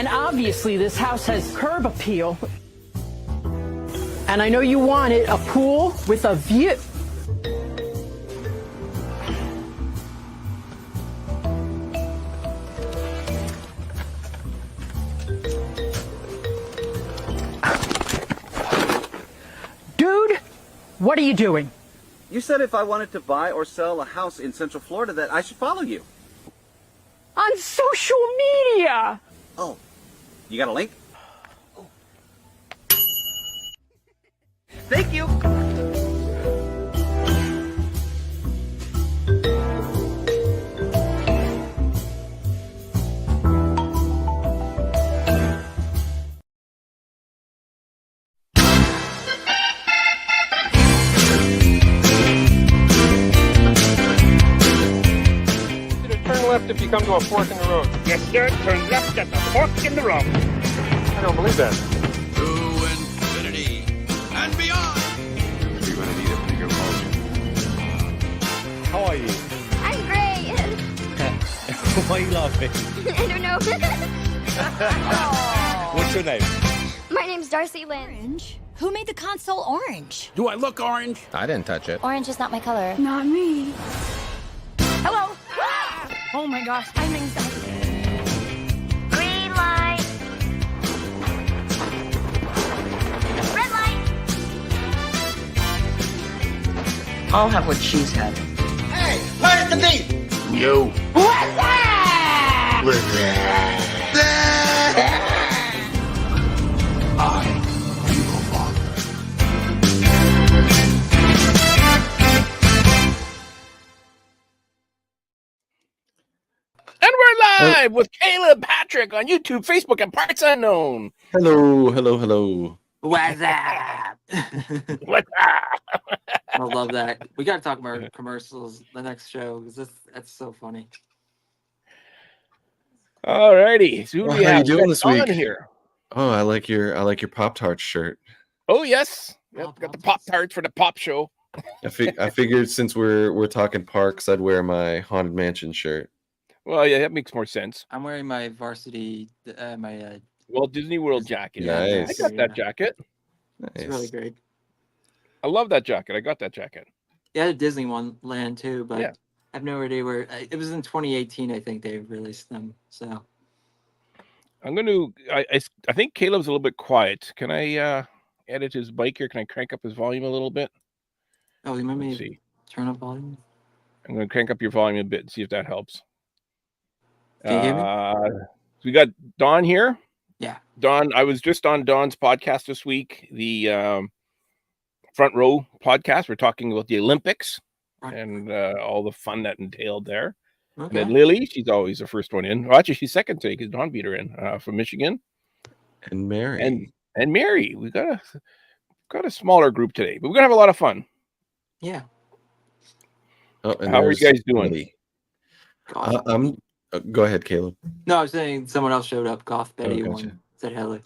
And obviously this house has curb appeal. And I know you wanted a pool with a view. Dude, what are you doing? You said if I wanted to buy or sell a house in Central Florida that I should follow you. On social media. Oh, you got a link? Thank you. Turn left if you come to a fork in the road. Yes, sir. Turn left at the fork in the road. I don't believe that. To infinity and beyond. You're going to need a bigger motion. How are you? I'm great. Why are you laughing? I don't know. What's your name? My name's Darcy Lynn. Orange? Who made the console orange? Do I look orange? I didn't touch it. Orange is not my color. Not me. Hello. Oh my gosh, I'm anxiety. Green light. Red light. I'll have what she's had. Hey, where's the beat? You. What's that? What's that? I am your father. And we're live with Caleb Patrick on YouTube, Facebook, and Parts Unknown. Hello. What's up? What's up? I love that. We got to talk about commercials the next show because that's so funny. Alrighty, so who do we How have you doing this on week? here? Oh, I like your Pop-Tart shirt. Oh yes, Oh, yep, got the Pop Tarts for the Pop Show. I figured since we're talking parks, I'd wear my Haunted Mansion shirt. Well, yeah, that makes more sense. I'm wearing my varsity, my Walt Disney World jacket. Nice. I got that jacket. it's Nice. really great. I love that jacket. I got that jacket. Yeah, the Disney one land too, but Yeah. I have no idea where. It was in 2018, I think they released them. So I'm going to. I think Caleb's a little bit quiet. Can I edit his mic here? Can I crank up his volume a little bit? you want me Let's to see. turn up volume? I'm going to crank up your volume a bit and see if that helps. Can you hear me? We got Don here. Yeah. Don, I was just on Don's podcast this week, the Front Row podcast. We're talking about the Olympics Right. and all the fun that entailed there. And Okay. then Lily, she's always the first one in. Well, actually, she's second today because Don beat her in from Michigan. And Mary. And Mary. We got a smaller group today, but we're gonna have a lot of fun. Yeah. Oh, and How are you there's guys doing? Betty. Goth. Go ahead, Caleb. No, I was saying someone else showed up. Goth Betty gotcha. one said hello.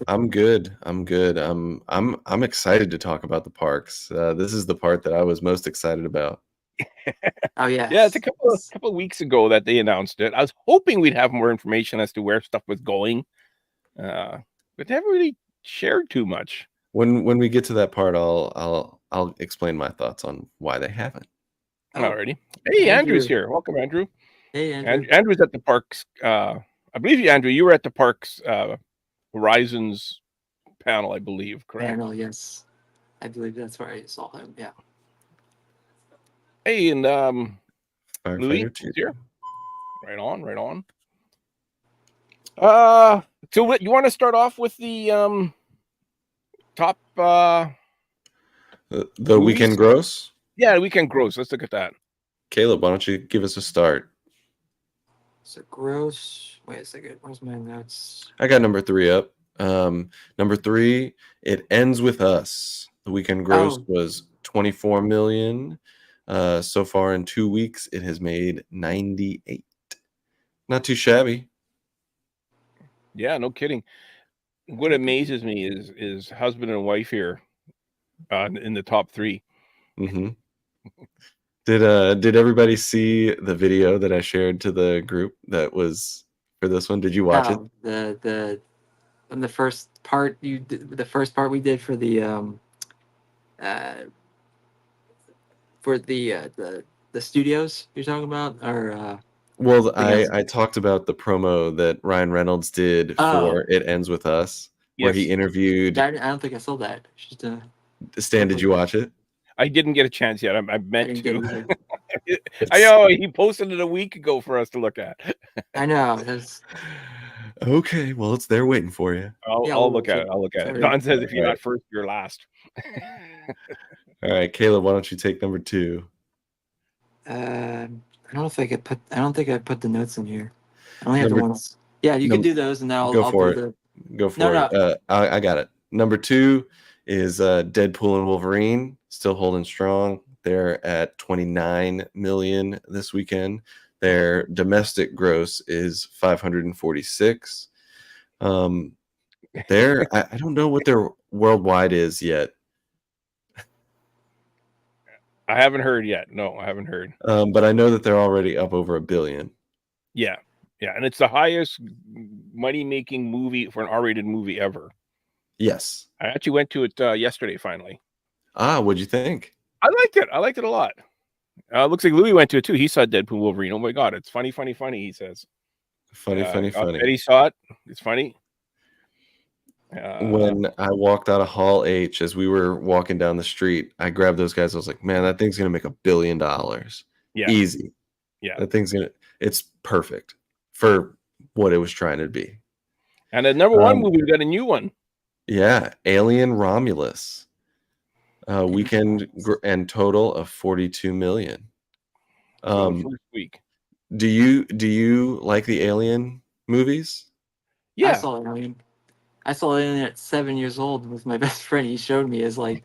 I'm good. I'm excited to talk about the parks. This is the part that I was most excited about. Oh yeah. Yeah, it's a couple of weeks ago that they announced it. I was hoping we'd have more information as to where stuff was going, but they haven't really shared too much. When we get to that part, I'll explain my thoughts on why they haven't. Alrighty. Hey, Andrew. Andrew's here. Welcome, Andrew. Hey, Andrew. Andrew's at the parks. I believe Andrew, you were at the parks Horizons panel, I believe, correct? Panel, yes. I believe that's where I saw him. Yeah. Hey, and Firefighter Louis two. is here. Right on. So what you want to start off with the top The movies? weekend gross. Yeah, weekend gross. Let's look at that. Caleb, why don't you give us a start? So gross. Wait a second. Where's my notes? I got number 3 up. Number 3, It Ends With Us. The weekend gross was 24 million. So far in 2 weeks, it has made 98. Not too shabby. Yeah, no kidding. What amazes me is husband and wife here in the top 3. Mm-hmm. Did everybody see the video that I shared to the group that was for this one? Did you watch it? No, on the first part the first part we did for the uh the studios you're talking about, or Well, something else? I talked about the promo that Ryan Reynolds did Oh, for It Ends With Us, where he Yes. interviewed I don't think I saw that. Just Stan. Did you watch it? I didn't get a chance yet. I I meant didn't get to. either. I know he posted it a week ago for us to look at. I know. That's Okay, well, it's there waiting for you. yeah. I'll look at it. I'll look at it. Sorry. Don says if you're All not right. first, you're last. All right, Caleb, why don't you take number 2? I don't know if I could put. I don't think I put the notes in here. I only have the Number- ones. Yeah, you can do those, and then I'll for do it. the. Go for No, it. I got it. Number 2 is Deadpool and Wolverine, still holding strong. They're at 29 million this weekend. Their domestic gross is 546. I don't know what their worldwide is yet. I haven't heard yet. No, I haven't heard. But I know that they're already up over $1 billion. Yeah, and it's the highest money-making movie for an R-rated movie ever. Yes. I actually went to it yesterday. Finally, What'd you think? I liked it. I liked it a lot. Looks like Louis went to it too. He saw Deadpool Wolverine. Oh my god, it's funny. He says. Funny. Betty saw it. It's funny. When I walked out of Hall H, as we were walking down the street, I grabbed those guys. I was like, man, that thing's going to make $1 billion. Yeah. Easy. Yeah. That thing's it's perfect for what it was trying to be. And the number one movie, we got a new one. Yeah. Alien Romulus. Weekend and total of 42 million. First week. Do you like the Alien movies? Yeah. I saw Alien at 7 years old with my best friend. He showed me he's like,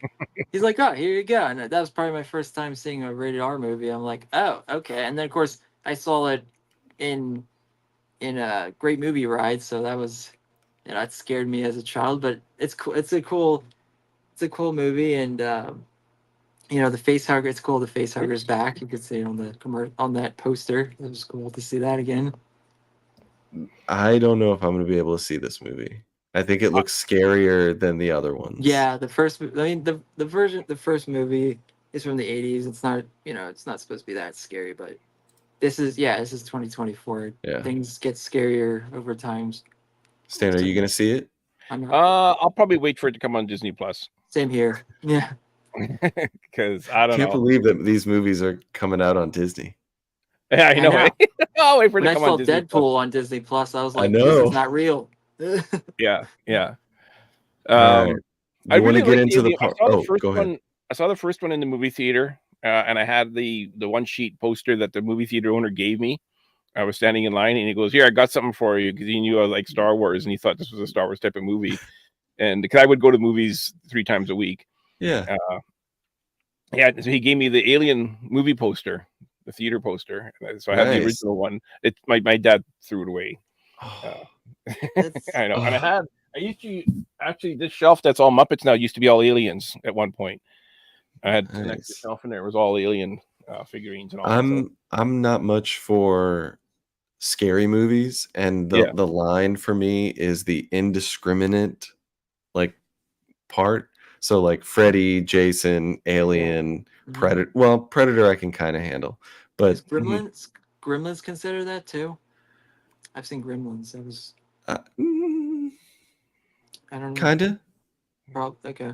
oh, here you go. And that was probably my first time seeing a rated R movie. I'm like, oh, okay. And then of course I saw it in a Great Movie Ride, so that was, it scared me as a child. But it's cool. It's a cool movie, and the facehugger. It's cool. The facehugger's back. You could see it on that poster. It was cool to see that again. I don't know if I'm going to be able to see this movie. I think it looks scarier than the other ones. Yeah, the first movie is from the 80s. It's not, it's not supposed to be that scary, but this is 2024. Yeah. Things get scarier over time. Stan, are you going to see it? I'm not. I'll probably wait for it to come on Disney Plus. Same here. Yeah. Because I don't Can't know. believe that these movies are coming out on Disney. Yeah, I know. I'll wait for it When to I come saw on Disney Deadpool Plus. on Disney Plus, I was like, know. this is not real. Yeah. All right. I You want to really get liked into the Alien. part? I saw the Oh, first go ahead. one. I saw the first one in the movie theater, and I had the one sheet poster that the movie theater owner gave me. I was standing in line, and he goes, "Here, I got something for you," because he knew I like Star Wars, and he thought this was a Star Wars type of movie. And because I would go to movies 3 times a week, Yeah. so he gave me the Alien movie poster, the theater poster. So I had the Nice. original one. My dad threw it away. I know, and I used to actually this shelf that's all Muppets now used to be all Aliens at one point. I had an extra shelf in there. It was all Alien figurines and all. I'm not much for scary movies, and the line for me is the indiscriminate part. So like Freddy, Jason, Alien, Predator. Well, Predator I can kind of handle, but Is Gremlins consider that too? I've seen Gremlins. That was I don't know. Kinda. Okay.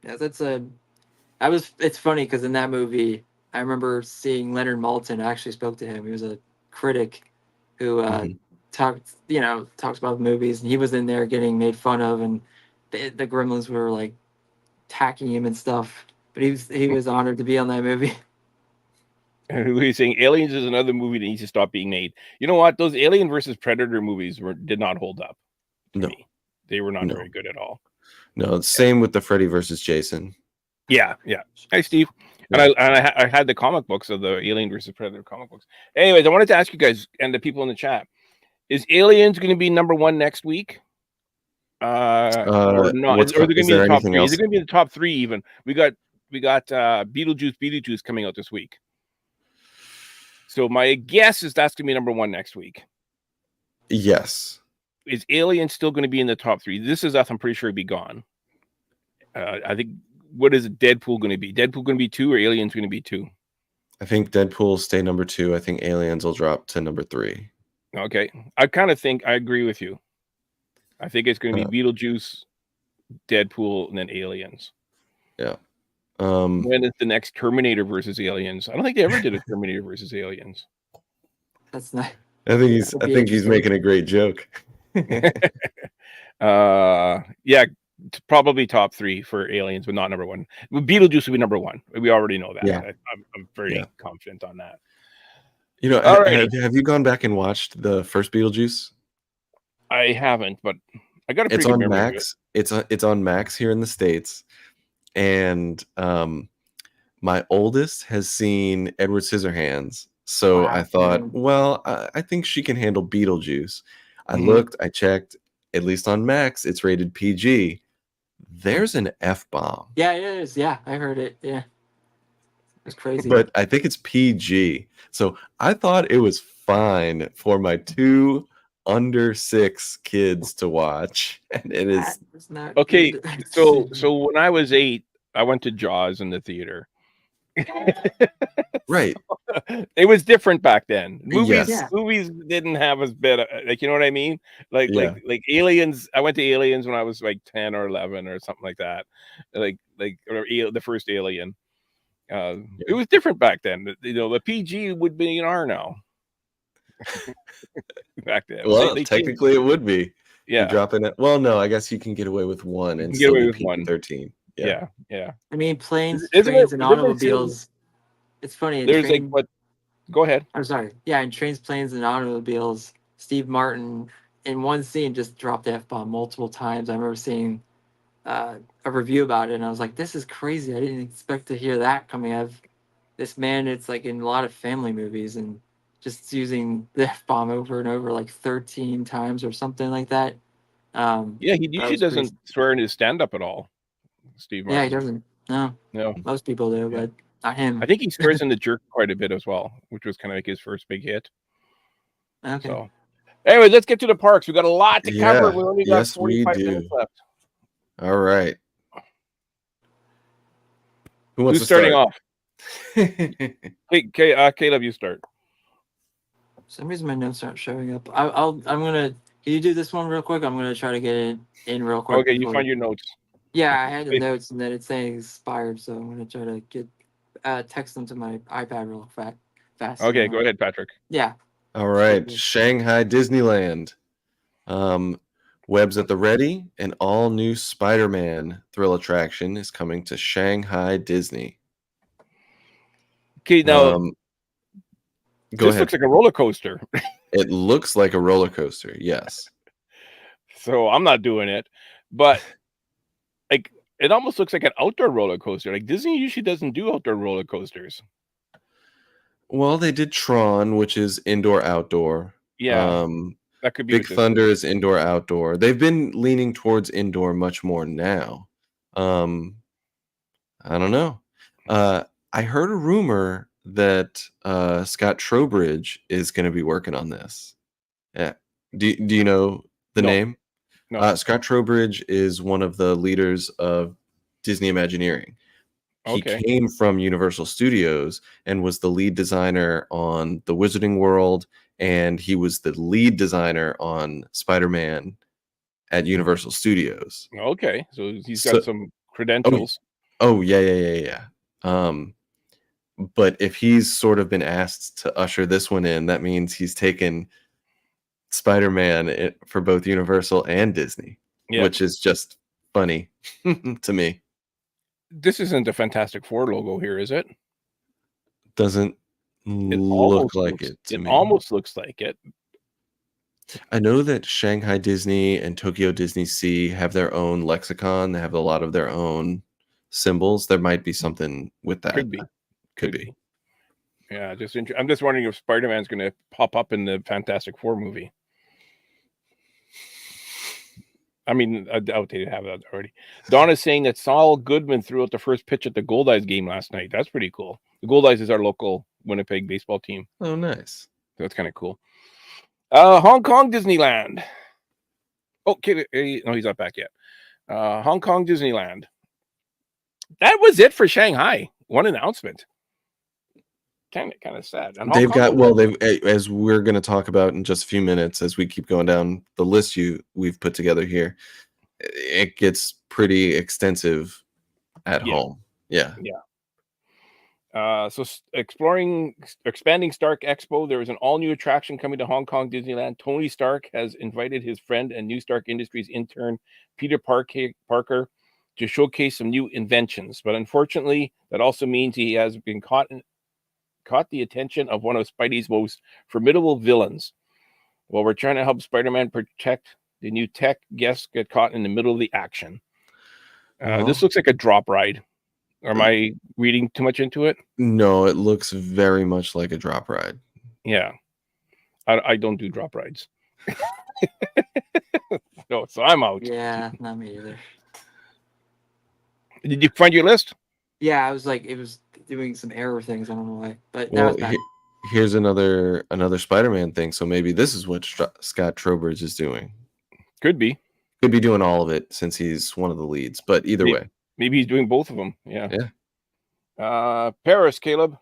Yeah, it's funny because in that movie, I remember seeing Leonard Maltin. I actually spoke to him. He was a critic who talks about movies, and he was in there getting made fun of, and the Gremlins were like attacking him and stuff. But he was honored to be on that movie. He's saying Aliens is another movie that needs to stop being made. You know what? Those Alien versus Predator movies did not hold up. To me. They were not very good at all. No, same with the Freddy versus Jason. Yeah. Hi, Steve. And I had the comic books of the Alien versus Predator comic books. Anyways, I wanted to ask you guys and the people in the chat: is Aliens going to be number 1 next week? Or not? Or is it going to be the top 3? Is it going to be the top 3 even? We got Beetlejuice coming out this week. So my guess is that's going to be number 1 next week. Yes. Is Alien still going to be in the top 3? This is us. I'm pretty sure it'd be gone. I think. What is Deadpool going to be? Deadpool going to be 2 or Aliens going to be 2? I think Deadpool will stay number 2. I think Aliens will drop to number 3. Okay, I kind of think I agree with you. I think it's going to be Beetlejuice, Deadpool, and then Aliens. Yeah. When is the next Terminator versus Aliens? I don't think they ever did a Terminator versus Aliens. That's not. I think he's making a great joke. Yeah, probably top 3 for Aliens, but not number 1. Beetlejuice will be number 1. We already know that. Yeah. I'm very confident on that. You know, have you gone back and watched the first Beetlejuice? I haven't, but I got a pretty It's good on memory of Max. It's on Max here in the States, and my oldest has seen Edward Scissorhands. So I thought, well, I think she can handle Beetlejuice. I looked, I checked. At least on Max, it's rated PG. There's an F-bomb. Yeah, it is. Yeah, I heard it. Yeah. It's crazy. But I think it's PG. So I thought it was fine for my 2 under 6 kids to watch. And it is not okay. good. So when I was 8, I went to Jaws in the theater. Right. It was different back then. Movies Yes. movies didn't have as bad, like, you know what I mean? Like Yeah. like Aliens. I went to Aliens when I was like 10 or 11 or something like that. Or the first Alien. It was different back then. You know, the PG would be an R now. Back then. Well, They technically it would be. Yeah. You're dropping it. Well, no, I guess you can get away with 1 and get still away be with 1. PG-13. Yeah. I mean, planes, Isn't trains, it- and isn't it automobiles. It's funny. in There's like train- what? Go ahead. I'm sorry. Yeah, in trains, planes, and automobiles, Steve Martin in one scene just dropped the F-bomb multiple times. I remember seeing a review about it, and I was like, "This is crazy! I didn't expect to hear that coming out of this man." It's like in a lot of family movies, and just using the F-bomb over and over like 13 times or something like that. Yeah, he that usually was doesn't pretty- swear in his stand-up at all. Steve Martin. Yeah, he doesn't. No, No. most people do, but not him. I think he swears in The Jerk quite a bit as well, which was kind of like his first big hit. Okay. So, anyway, let's get to the parks. We got a lot to cover. Yeah. We only got Yes, we 45 do. minutes left. All right. Who wants Who's to starting start? off? Hey, Caleb, you start. For some reason my notes aren't showing up. I'm gonna. Can you do this one real quick? I'm gonna try to get it in real quick. Okay, you before- find your notes. Yeah, I had the Wait. notes and then it's saying expired, so I'm gonna try to get text them to my iPad real fast. Okay, go ahead, Patrick. Yeah. All right. Shanghai Disneyland. Webs at the Ready, an all-new Spider-Man thrill attraction is coming to Shanghai Disney. Okay, now Go this ahead. looks like a roller coaster. It looks like a roller coaster. Yes. So I'm not doing it, but like it almost looks like an outdoor roller coaster. Like Disney usually doesn't do outdoor roller coasters. Well, they did Tron, which is indoor outdoor. Yeah, that could be Big what this Thunder is. is indoor outdoor. They've been leaning towards indoor much more now. I don't know. I heard a rumor that Scott Trowbridge is going to be working on this. Yeah. Do you know the No. name? No. Scott Trowbridge is one of the leaders of Disney Imagineering. He Okay. came from Universal Studios and was the lead designer on The Wizarding World, and he was the lead designer on Spider-Man at Universal Studios. Okay, so he's So- got some credentials. Oh, yeah. But if he's sort of been asked to usher this one in, that means he's taken Spider-Man for both Universal and Disney, Yeah, which is just funny to me. this isn't a Fantastic Four logo here, is it? Doesn't look like it to It me. almost looks like it. I know that Shanghai Disney and Tokyo Disney Sea have their own lexicon. They have a lot of their own symbols. There might be something with that. Could be. Could be. Yeah, I'm just wondering if Spider-Man's going to pop up in the Fantastic Four movie. I mean, I doubt they have that already. Donna's saying that Saul Goodman threw out the first pitch at the Gold Eyes game last night. That's pretty cool. The Gold Eyes is our local Winnipeg baseball team. Oh, nice. So that's kind of cool. Hong Kong Disneyland. Okay, no, he's not back yet. Hong Kong Disneyland. That was it for Shanghai. One announcement. Kind of sad. And Hong They've Kong got was- as we're going to talk about in just a few minutes as we keep going down the list we've put together here. It gets pretty extensive at home. Yeah. So expanding Stark Expo, there is an all-new attraction coming to Hong Kong Disneyland. Tony Stark has invited his friend and New Stark Industries intern Peter Parker to showcase some new inventions, but unfortunately, that also means he has been caught the attention of one of Spidey's most formidable villains. While we're trying to help Spider-Man protect the new tech, guests get caught in the middle of the action. This looks like a drop ride. Or am I reading too much into it? No, it looks very much like a drop ride. Yeah. I don't do drop rides. No, so I'm out. Yeah, not me either. Did you find your list? Yeah, I was like, it was doing some error things. I don't know why, but now Well, it's back. here's another Spider-Man thing. So maybe this is what Scott Trowbridge is doing. Could be doing all of it since he's one of the leads. But either way, maybe he's doing both of them. Yeah. Paris, Caleb.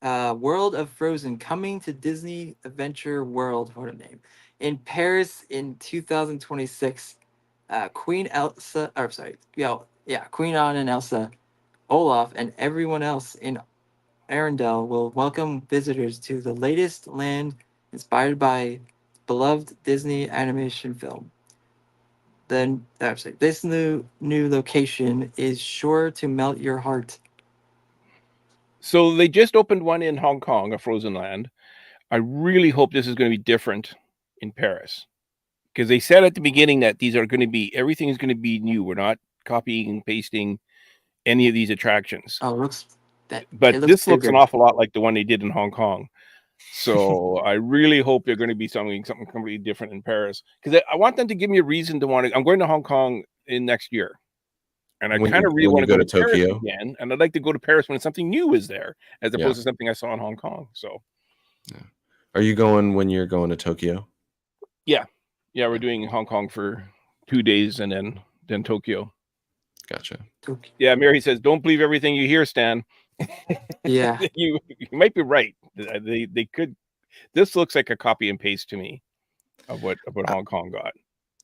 World of Frozen coming to Disney Adventure World. What a name! In Paris in 2026. Queen Elsa. Or sorry, Queen Anne and Elsa, Olaf, and everyone else in Arendelle will welcome visitors to the latest land inspired by beloved Disney animation film. This new location is sure to melt your heart. So they just opened one in Hong Kong, a Frozen Land. I really hope this is going to be different in Paris, because they said at the beginning that everything is going to be new. We're not copying and pasting any of these attractions. Oh, this looks an awful lot like the one they did in Hong Kong. So I really hope they're going to be something completely different in Paris, because I want them to give me a reason to want to. I'm going to Hong Kong in next year, and I kind of really want to go to Tokyo Paris again. And I'd like to go to Paris when something new is there, as opposed to something I saw in Hong Kong. So, are you going when you're going to Tokyo? Yeah, we're doing Hong Kong for 2 days and then Tokyo. Gotcha. Yeah, Mary says, "Don't believe everything you hear, Stan." Yeah, you might be right. They could. This looks like a copy and paste to me of what Hong Kong got.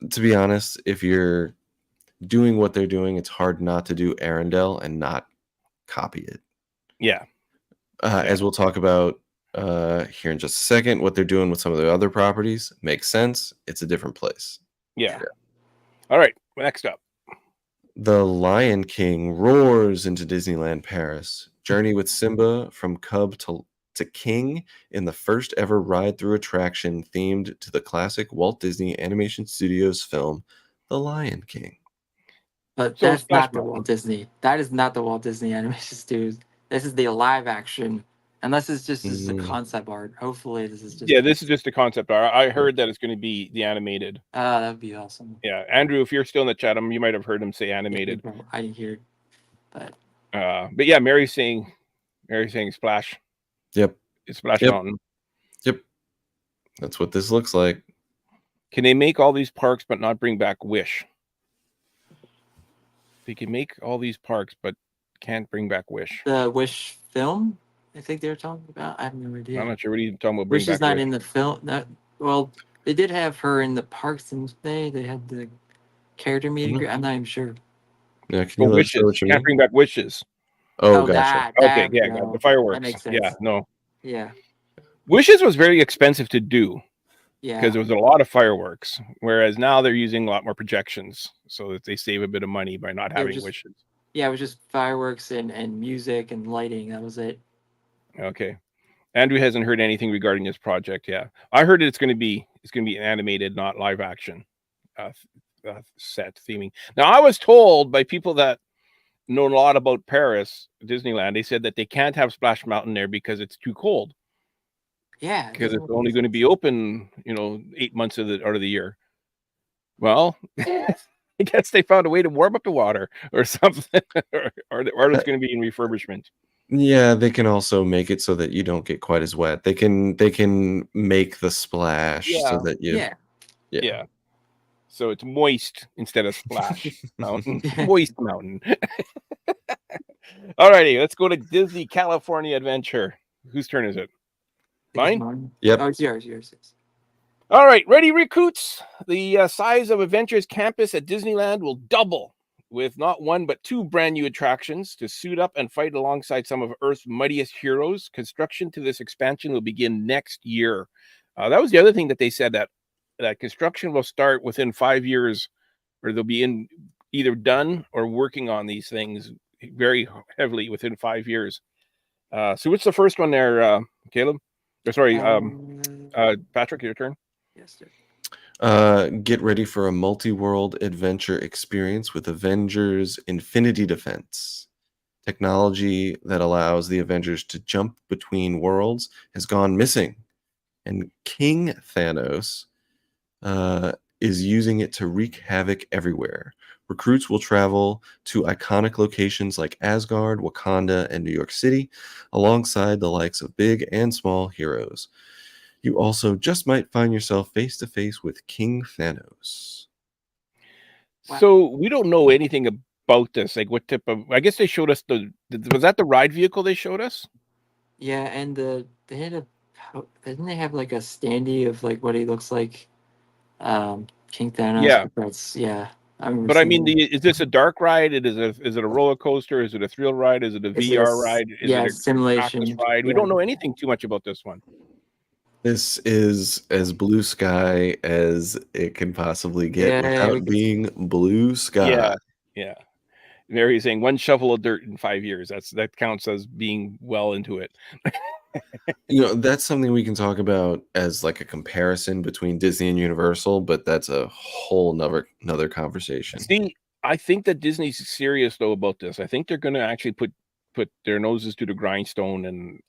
To be honest, if you're doing what they're doing, it's hard not to do Arendelle and not copy it. Yeah. As we'll talk about here in just a second, what they're doing with some of the other properties makes sense. It's a different place. Yeah. All right. Next up. The Lion King roars into Disneyland Paris. Journey with Simba from cub to king in the first ever ride-through attraction themed to the classic Walt Disney Animation Studios film, The Lion King. But that's not the Walt Disney. That is not the Walt Disney Animation Studios. This is the live action. Unless it's just a concept art. Hopefully this is just... Yeah, this is just a concept art. I heard that it's going to be the animated. That would be awesome. Yeah, Andrew, if you're still in the chat, you might have heard him say animated. I didn't hear it. But yeah, Mary's saying Splash. Yep. It's Splash Mountain. Yep. That's what this looks like. Can they make all these parks but not bring back Wish? They can make all these parks but can't bring back Wish. The Wish film, I think they're talking about. I have no idea. I'm not sure what you're talking about. Wish is not in the film. Well, they did have her in the parks, and they had the character meeting. I'm not even sure. Yeah, can you wishes. What you can't bring back wishes. Oh, gotcha. Okay, the fireworks. That makes sense. Yeah, no. Yeah. Wishes was very expensive to do. Yeah. Because there was a lot of fireworks, whereas now they're using a lot more projections, so that they save a bit of money by not having wishes. Yeah, it was just fireworks and music and lighting. That was it. Okay. Andrew hasn't heard anything regarding this project. Yeah, I heard it's going to be animated, not live action set theming. Now, I was told by people that know a lot about Paris, Disneyland, they said that they can't have Splash Mountain there because it's too cold. Yeah, because it's only going to be open, 8 months out of the year. Well, I guess they found a way to warm up the water or something, or it's going to be in refurbishment. Yeah, they can also make it so that you don't get quite as wet. They can make the splash so Yeah. that you Yeah. yeah. Yeah. So it's moist instead of splash mountain. Moist mountain. Alrighty, let's go to Disney California Adventure. Whose turn is it? Mine? Yep. Oh, it's yours. Yours. All right, ready, recruits? The size of Adventures Campus at Disneyland will double with not one but two brand new attractions to suit up and fight alongside some of Earth's mightiest heroes. Construction to this expansion will begin next year. That was the other thing that they said, that construction will start within 5 years, or they'll be in either done or working on these things very heavily within 5 years. So what's the first one there, Caleb? Or sorry, Patrick, your turn. Yes, sir. Get ready for a multi-world adventure experience with Avengers Infinity Defense. Technology that allows the Avengers to jump between worlds has gone missing, and King Thanos is using it to wreak havoc everywhere. Recruits will travel to iconic locations like Asgard, Wakanda, and New York City, alongside the likes of big and small heroes. You also just might find yourself face to face with King Thanos. So we don't know anything about this. Like, what type of? I guess they showed us was that the ride vehicle they showed us? Yeah, and they had didn't they have like a standee of like what he looks like? King Thanos. Yeah. That's I remember But I seeing mean, that. is this a dark ride? Is it a roller coaster? Is it a thrill ride? Is it a Is it a VR ride? Is it a simulation? practice ride? We don't know anything too much about this one. This is as blue sky as it can possibly get without being blue sky. Yeah. Mary's saying 1 shovel of dirt in 5 years. That counts as being well into it. That's something we can talk about as like a comparison between Disney and Universal, but that's a whole another conversation. See, I think that Disney's serious though about this. I think they're going to actually put their noses to the grindstone and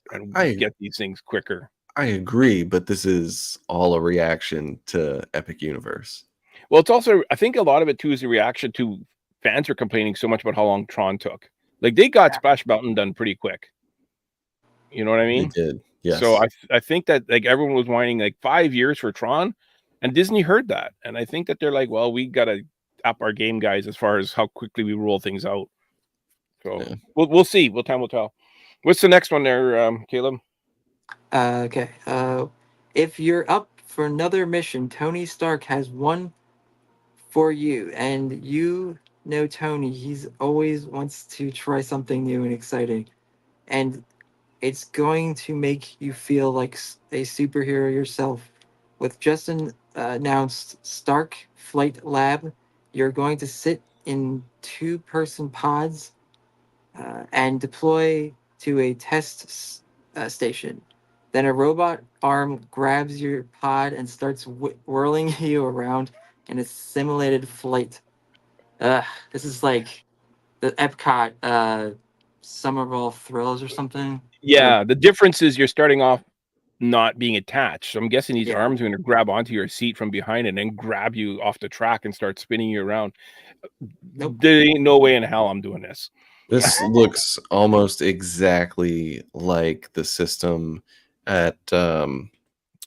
get these things quicker. I agree, but this is all a reaction to Epic Universe. Well, it's also, I think a lot of it too is a reaction to fans are complaining so much about how long Tron took. Like, they got Splash Mountain done pretty quick. You know what I mean? They did. Yes. So I think that like everyone was whining like 5 years for Tron, and Disney heard that, and I think that they're like, well, we got to up our game, guys, as far as how quickly we roll things out. So we'll see. Time will tell. What's the next one there, Caleb? Okay. If you're up for another mission, Tony Stark has one for you, and you know Tony. He's always wants to try something new and exciting, and it's going to make you feel like a superhero yourself. With just an announced Stark Flight Lab, you're going to sit in 2-person pods and deploy to a test station. Then a robot arm grabs your pod and starts whirling you around in a simulated flight. This is like the Epcot Summer of All Thrills or something. Yeah, the difference is you're starting off not being attached. So I'm guessing these arms are going to grab onto your seat from behind and then grab you off the track and start spinning you around. Nope. There ain't no way in hell I'm doing this. This looks almost exactly like the system at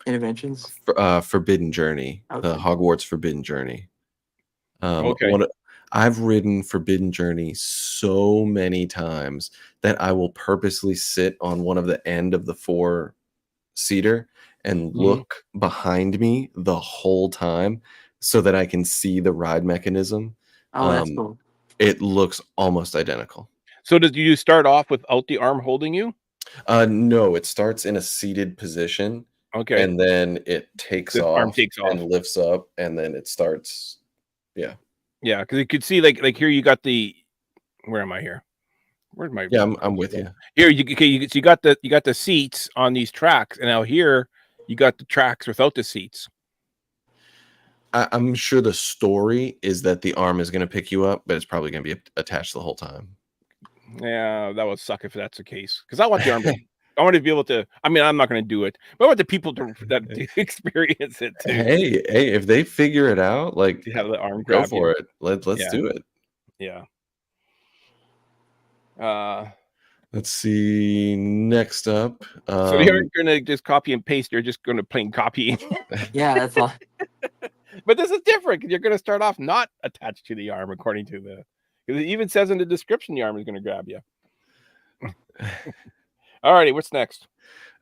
Interventions. Forbidden Journey, Okay. the Hogwarts Forbidden Journey. Okay. I've ridden Forbidden Journey so many times that I will purposely sit on one of the end of the 4-seater and look behind me the whole time so that I can see the ride mechanism. Oh, that's cool. It looks almost identical. So did you start off without the arm holding you? No, it starts in a seated position. Okay. And then it takes The off, arm takes off and lifts up, and then it starts. Yeah. Yeah, because you could see like here you got the. Where am I here? Where's my? Yeah, I'm with you. Here you got the seats on these tracks, and now here you got the tracks without the seats. I'm sure the story is that the arm is going to pick you up, but it's probably going to be attached the whole time. Yeah, that would suck if that's the case. Because I want the arm. I want to be able to. I mean, I'm not going to do it, but I want the people to experience it too. Hey, if they figure it out, like to have the arm go grab for you. it. Let's do it. Yeah. Let's see. Next up, So they aren't going to just copy and paste; they're just going to plain copy. Yeah, that's all. But this is different. 'Cause you're going to start off not attached to the arm, according to the. Because it even says in the description the arm is going to grab you. Alrighty, what's next?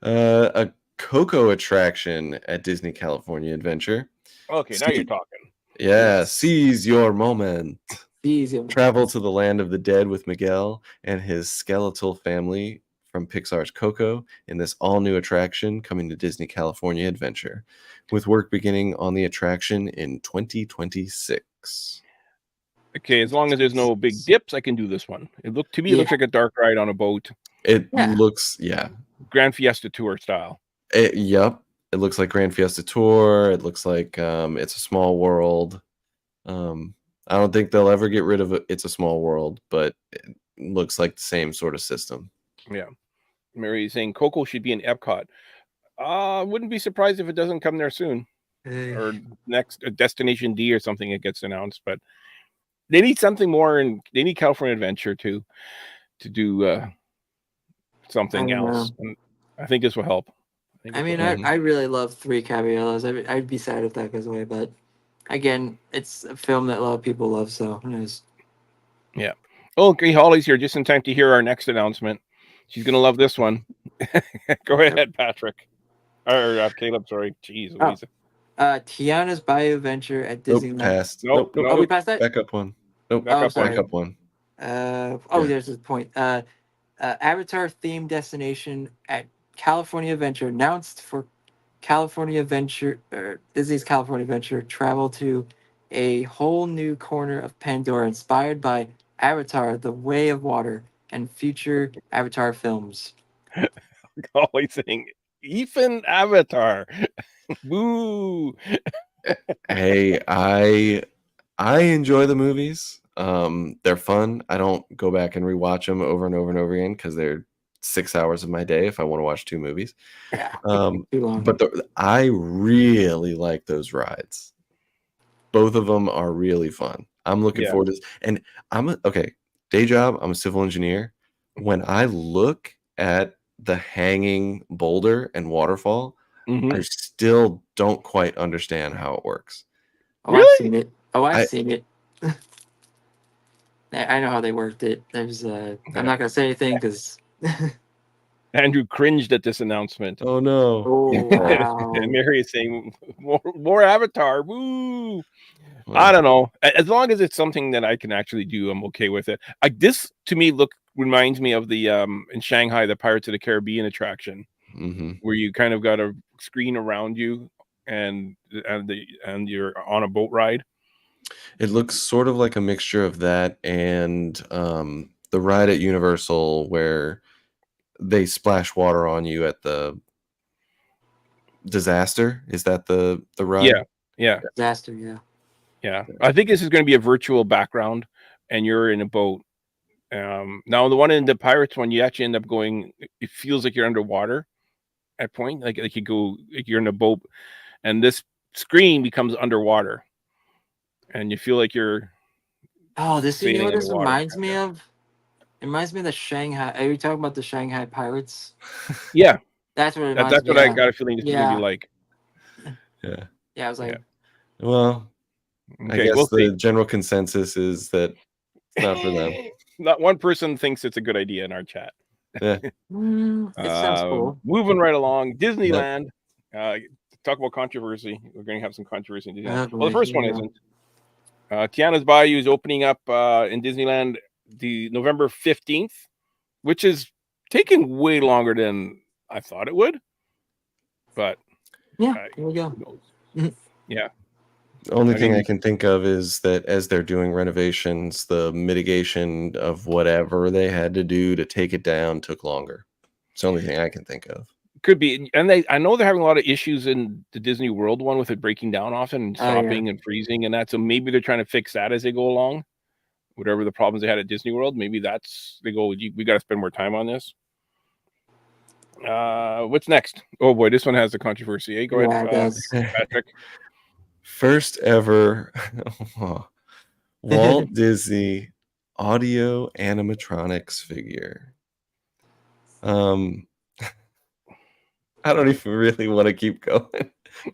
a Coco attraction at Disney California Adventure. Okay, now you're talking. Yeah, seize your moment. Easy. Travel to the land of the dead with Miguel and his skeletal family from Pixar's Coco in this all-new attraction coming to Disney California Adventure, with work beginning on the attraction in 2026. Okay, as long as there's no big dips, I can do this one. It looks like a dark ride on a boat. It looks, Grand Fiesta Tour style. Yep. It looks like Grand Fiesta Tour. It looks like It's a Small World. I don't think they'll ever get rid of It's a Small World, but it looks like the same sort of system. Yeah. Mary is saying Coco should be in Epcot. Wouldn't be surprised if it doesn't come there soon. Or next Destination D or something that gets announced, but they need something more, and they need California Adventure to do something else. And I think this will help. I really love Three Caballeros. I'd be sad if that goes away, but again, it's a film that a lot of people love, so who knows? Yeah. Oh, okay, Holly's here just in time to hear our next announcement. She's gonna love this one. Go ahead, Patrick. Or Caleb, sorry. Jeez, Louisa. Tiana's Bayou Adventure at Disneyland. Passed. Nope. Oh, we passed that? Back up one. Nope. Back up one. There's this point. Avatar themed destination at California Adventure announced for California Adventure, Disney's California Adventure. Travel to a whole new corner of Pandora inspired by Avatar: The Way of Water and future Avatar films. Always saying Ethan Avatar. Woo. Hey, I enjoy the movies. They're fun. I don't go back and rewatch them over and over and over again because they're 6 hours of my day if I want to watch 2 movies. Yeah, too long. But I really like those rides. Both of them are really fun. I'm looking forward to this. And day job, I'm a civil engineer. When I look at the hanging boulder and waterfall, I still don't quite understand how it works. Really? I've seen it. I've seen it. I know how they worked it. There's I'm not gonna say anything because Andrew cringed at this announcement. Oh no! Oh, wow. And Mary is saying more Avatar. Woo! I don't know. As long as it's something that I can actually do, I'm okay with it. This to me reminds me of the in Shanghai, the Pirates of the Caribbean attraction, where you kind of got a screen around you and you're on a boat ride. It looks sort of like a mixture of that and the ride at Universal where they splash water on you at the Disaster. Is that the ride? Yeah. Disaster, yeah. Yeah. I think this is going to be a virtual background and you're in a boat. Now the one in the Pirates one, you actually end up going, it feels like you're underwater at point. Like you're in a boat and this screen becomes underwater. And you feel like you're this reminds me of? It reminds me of the Shanghai. Are you talking about the Shanghai Pirates? Yeah. That's what I got a feeling it's going to be like. Yeah. Yeah, I was like, well, I guess the general consensus is that it's not for them. Not one person thinks it's a good idea in our chat. Yeah. it sounds cool. Moving right along, Disneyland. Talk about controversy. We're going to have some controversy in Disneyland. Well, the first one isn't. Tiana's Bayou is opening up in Disneyland the November 15th, which is taking way longer than I thought it would. But here we go. Yeah. The only thing I can think of is that as they're doing renovations, the mitigation of whatever they had to do to take it down took longer. It's the only thing I can think of. Could be. And I know they're having a lot of issues in the Disney World one with it breaking down often and stopping and freezing and that. So maybe they're trying to fix that as they go along. Whatever the problems they had at Disney World, maybe they go, we got to spend more time on this. What's next? Oh boy, this one has a controversy. Hey, go ahead, Patrick. First ever Walt Disney audio animatronics figure. Um, I don't even really want to keep going.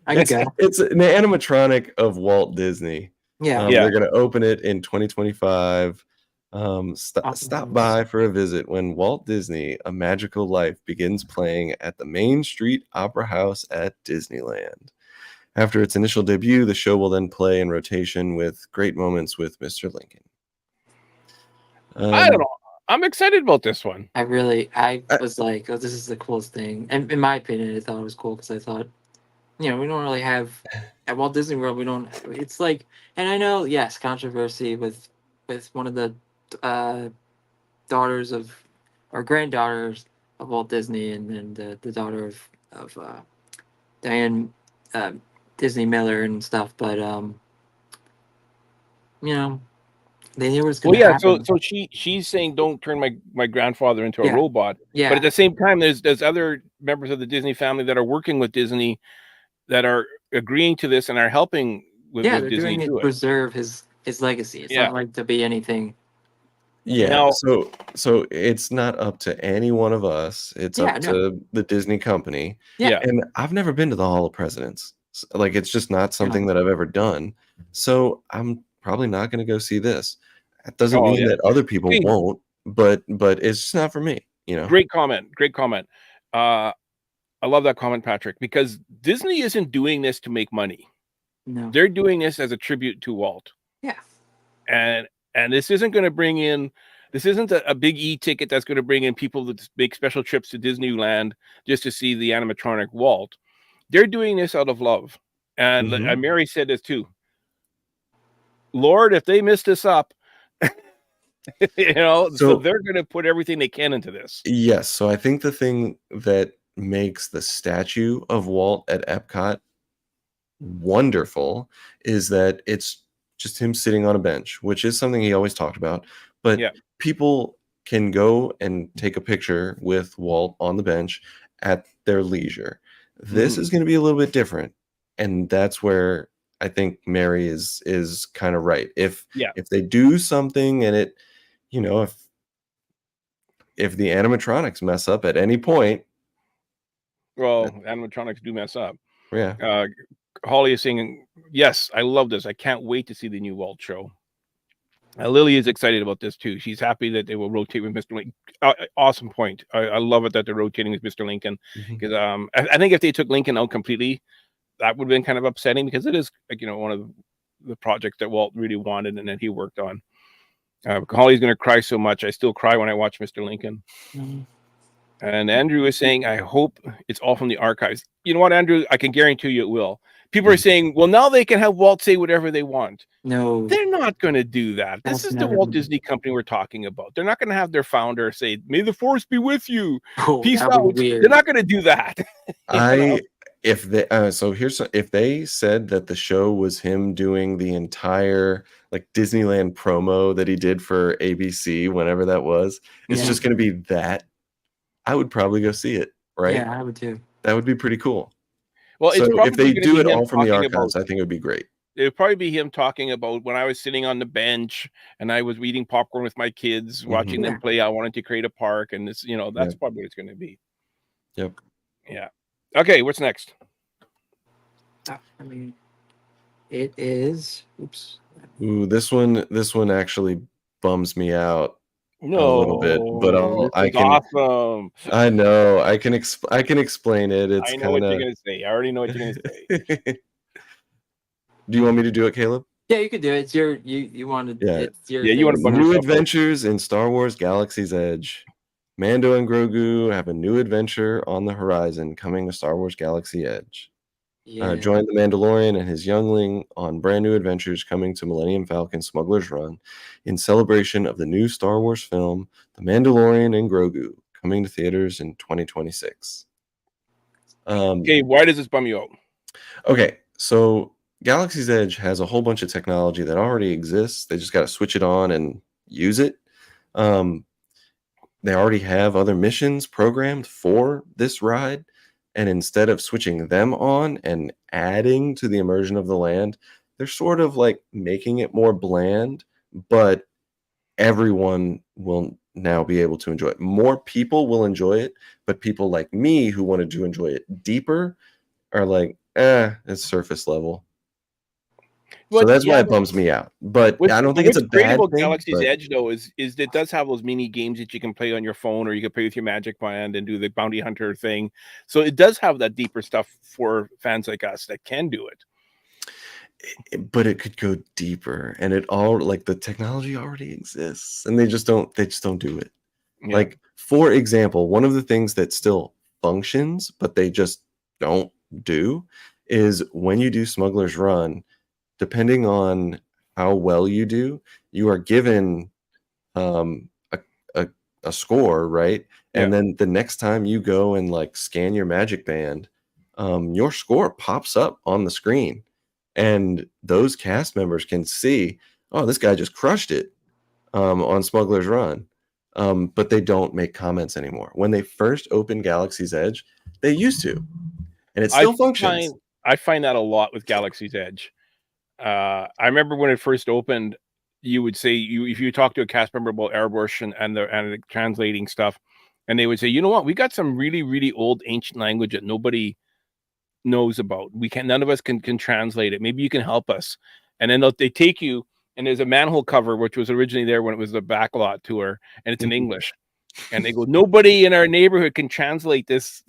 I can go. It's an animatronic of Walt Disney. Yeah. Yeah. They're going to open it in 2025. Stop Awesome. by for a visit when Walt Disney: A Magical Life begins playing at the Main Street Opera House at Disneyland. After its initial debut, the show will then play in rotation with great moments with Mr. Lincoln. I don't know. I'm excited about this one. I was like, oh, this is the coolest thing. And in my opinion, I thought it was cool because I thought, we don't really have at Walt Disney World. We don't. It's like, and I know, yes, controversy with one of the daughters of or granddaughters of Walt Disney, and then the daughter of Diane Disney Miller and stuff. But they knew it was going to happen. So she's saying don't turn my grandfather into a robot. Yeah. But at the same time, there's other members of the Disney family that are working with Disney that are agreeing to this and are helping with they're Disney doing it do to it. preserve his legacy. It's not like to be anything. Yeah. Now- So it's not up to any one of us. It's up to the Disney company. Yeah. And I've never been to the Hall of Presidents. Like, it's just not something that I've ever done. So I'm probably not going to go see this. That doesn't mean that other people won't, but it's just not for me, Great comment. I love that comment, Patrick, because Disney isn't doing this to make money. No. They're doing this as a tribute to Walt. Yeah. And this isn't going to bring in, this isn't a big e-ticket that's going to bring in people that make special trips to Disneyland just to see the animatronic Walt. They're doing this out of love. And Mary said this too. Lord, if they mess this up, so they're going to put everything they can into this. Yes. So I think the thing that makes the statue of Walt at Epcot wonderful is that it's just him sitting on a bench, which is something he always talked about. But people can go and take a picture with Walt on the bench at their leisure. This is going to be a little bit different. And that's where I think Mary is kind of right. If they do something and it, if the animatronics mess up at any point. Well, animatronics do mess up. Yeah. Holly is saying, yes, I love this. I can't wait to see the new Walt show. Lily is excited about this too. She's happy that they will rotate with Mr. Lincoln. Awesome point. I love it that they're rotating with Mr. Lincoln because I think if they took Lincoln out completely, that would have been kind of upsetting because it is one of the projects that Walt really wanted and that he worked on. Holly's going to cry so much. I still cry when I watch Mr. Lincoln. And Andrew is saying, I hope it's all from the archives. You know what, Andrew? I can guarantee you it will. People are saying, well, now they can have Walt say whatever they want. No. They're not going to do that. This is the Walt Disney Company we're talking about. They're not going to have their founder say, may the force be with you. Peace out. They're not going to do that. If they said that the show was him doing the entire Disneyland promo that he did for ABC, whenever that was, it's just going to be that, I would probably go see it, right? Yeah, I would too. That would be pretty cool. Well, so if they do it all from the archives, I think it would be great. It would probably be him talking about when I was sitting on the bench and I was eating popcorn with my kids, watching them play. I wanted to create a park, and this, that's probably what it's going to be. Yep. Yeah. Okay, what's next? I mean, it is. Oops. Ooh, this one actually bums me out a little bit, but awesome. I know I can explain it. It's I know what you're gonna say. I already know what you're gonna say. Do you want me to do it, Caleb? Yeah, you could do it. It's you wanted. Yeah, it's your you want to new adventures in Star Wars Galaxy's Edge. Mando and Grogu have a new adventure on the horizon coming to Star Wars Galaxy Edge. Join the Mandalorian and his youngling on brand new adventures coming to Millennium Falcon Smuggler's Run in celebration of the new Star Wars film, The Mandalorian and Grogu, coming to theaters in 2026. Okay, why does this bum you out? Okay, so Galaxy's Edge has a whole bunch of technology that already exists. They just got to switch it on and use it. They already have other missions programmed for this ride. And instead of switching them on and adding to the immersion of the land, they're sort of making it more bland, but everyone will now be able to enjoy it. More people will enjoy it, but people like me who wanted to enjoy it deeper are like, it's surface level. So that's why it bums me out. But I don't think it's What's a great bad about thing. Galaxy's But Edge though is it does have those mini games that you can play on your phone, or you can play with your Magic Band and do the bounty hunter thing. So it does have that deeper stuff for fans like us that can do it. but it could go deeper, and it all like the technology already exists, and they just don't do it. Yeah. Like, for example, one of the things that still functions, but they just don't do, is when you do Smuggler's Run, depending on how well you do, you are given a, a score, right? And then the next time you go and like scan your Magic Band, your score pops up on the screen, and those cast members can see, oh, this guy just crushed it on Smuggler's Run. But they don't make comments anymore. When they first opened Galaxy's Edge, they used to, and it still functions. I find that a lot with Galaxy's Edge. I remember when it first opened, you would say if you talk to a cast member about Airbush and the translating stuff, and they would say, you know what, we got some really, really old ancient language that nobody knows about. None of us can translate it. Maybe you can help us. And then they take you, and there's a manhole cover which was originally there when it was the Backlot tour, and it's in English. And they go, nobody in our neighborhood can translate this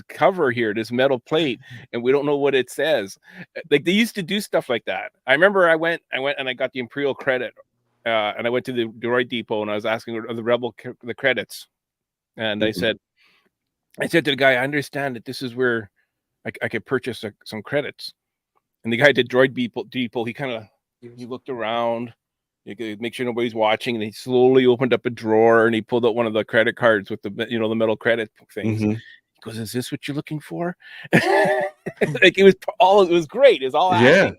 cover here, this metal plate, and we don't know what it says. Like, they used to do stuff like that. I remember I went and I got the Imperial credit, and I went to the droid depot, and I was asking the Rebel the credits, and I said to the guy, I understand that this is where I could purchase some credits. And the guy did droid depot. He kind of looked around. You could make sure nobody's watching, and he slowly opened up a drawer and he pulled out one of the credit cards with the metal credit things. He goes, "Is this what you're looking for?" Like, it was great. It was all acting.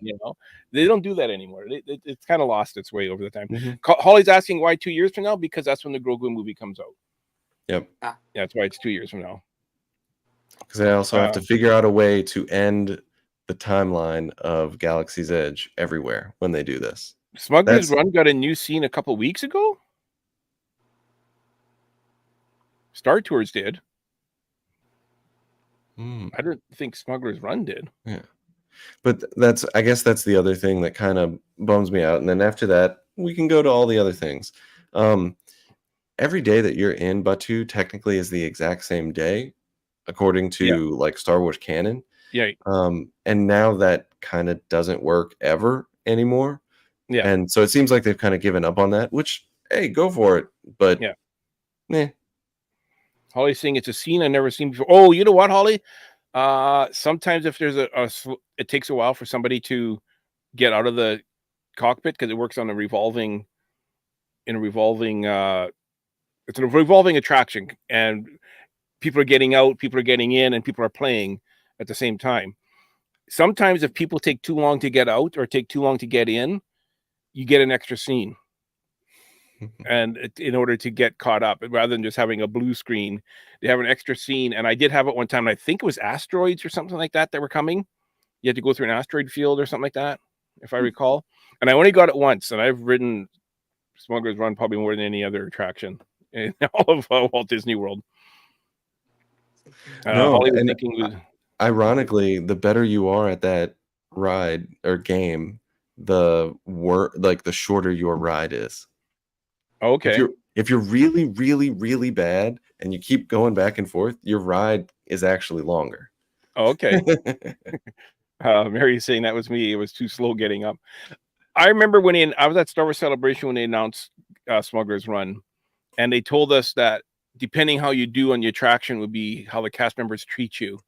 They don't do that anymore. It's kind of lost its way over the time. Holly's asking why 2 years from now, because that's when the Grogu movie comes out. Yep. Yeah, that's why it's 2 years from now. Because they also have to figure out a way to end the timeline of Galaxy's Edge everywhere when they do this. Smuggler's Run got a new scene a couple weeks ago. Star Tours did. I don't think Smuggler's Run did. Yeah. But I guess that's the other thing that kind of bums me out. And then after that, we can go to all the other things. Every day that you're in Batuu technically is the exact same day, according to like Star Wars canon. Yeah. And now that kind of doesn't work ever anymore. Yeah. And so it seems like they've kind of given up on that, which, hey, go for it. But Holly's saying it's a scene I've never seen before. Oh, you know what, Holly? Sometimes if there's it takes a while for somebody to get out of the cockpit, because it works on it's a revolving attraction, and people are getting out, people are getting in, and people are playing at the same time. Sometimes if people take too long to get out or take too long to get in, you get an extra scene. And in order to get caught up, rather than just having a blue screen, they have an extra scene. And I did have it one time. I think it was asteroids or something like that were coming. You had to go through an asteroid field or something like that, if I recall. And I only got it once, and I've ridden Smuggler's Run probably more than any other attraction in all of Walt Disney World. Ironically, the better you are at that ride or game, the shorter your ride is. Okay. If you're really, really, really bad and you keep going back and forth, your ride is actually longer. Okay. Mary's saying that was me. It was too slow getting up. I remember I was at Star Wars Celebration when they announced Smuggler's Run, and they told us that depending how you do on the attraction would be how the cast members treat you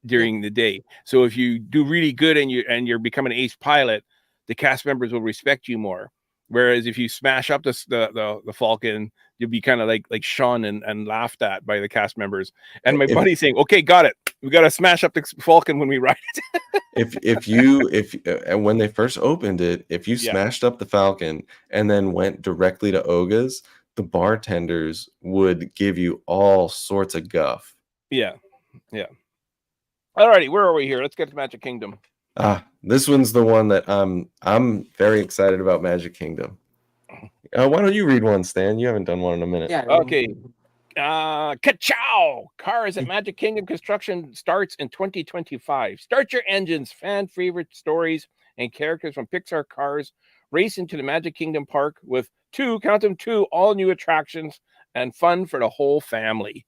during the day. So if you do really good and you're becoming an ace pilot, the cast members will respect you more. Whereas if you smash up the Falcon, you'll be kind of like shunned and laughed at by the cast members. And my buddy's saying, "Okay, got it. We got to smash up the Falcon when we ride it." And when they first opened it, if you smashed up the Falcon and then went directly to Oga's, the bartenders would give you all sorts of guff. Yeah. Alrighty, where are we here? Let's get to Magic Kingdom. This one's the one that I'm very excited about. Magic Kingdom. Why don't you read one, Stan? You haven't done one in a minute. Yeah. Okay. Ka-chow! Cars at Magic Kingdom construction starts in 2025. Start your engines. Fan favorite stories and characters from Pixar Cars race into the Magic Kingdom Park with count them, two all new attractions and fun for the whole family.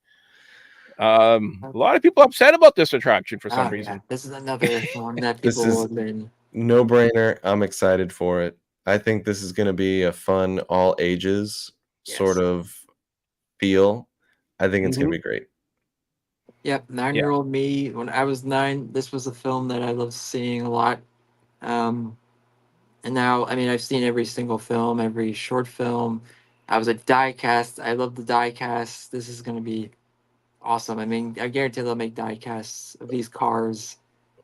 A lot of people upset about this attraction for some reason. Yeah. This is another one that This people is have been. no brainer. I'm excited for it. I think this is going to be a fun, all ages sort Yes. of feel. I think it's going Mhm. to be great. Yep, 9-year-old me. When I was 9, this was a film that I loved seeing a lot. And now, I mean, I've seen every single film, every short film. I was a die cast. I love the die cast. This is going to be awesome. I mean, I guarantee they'll make die casts of these cars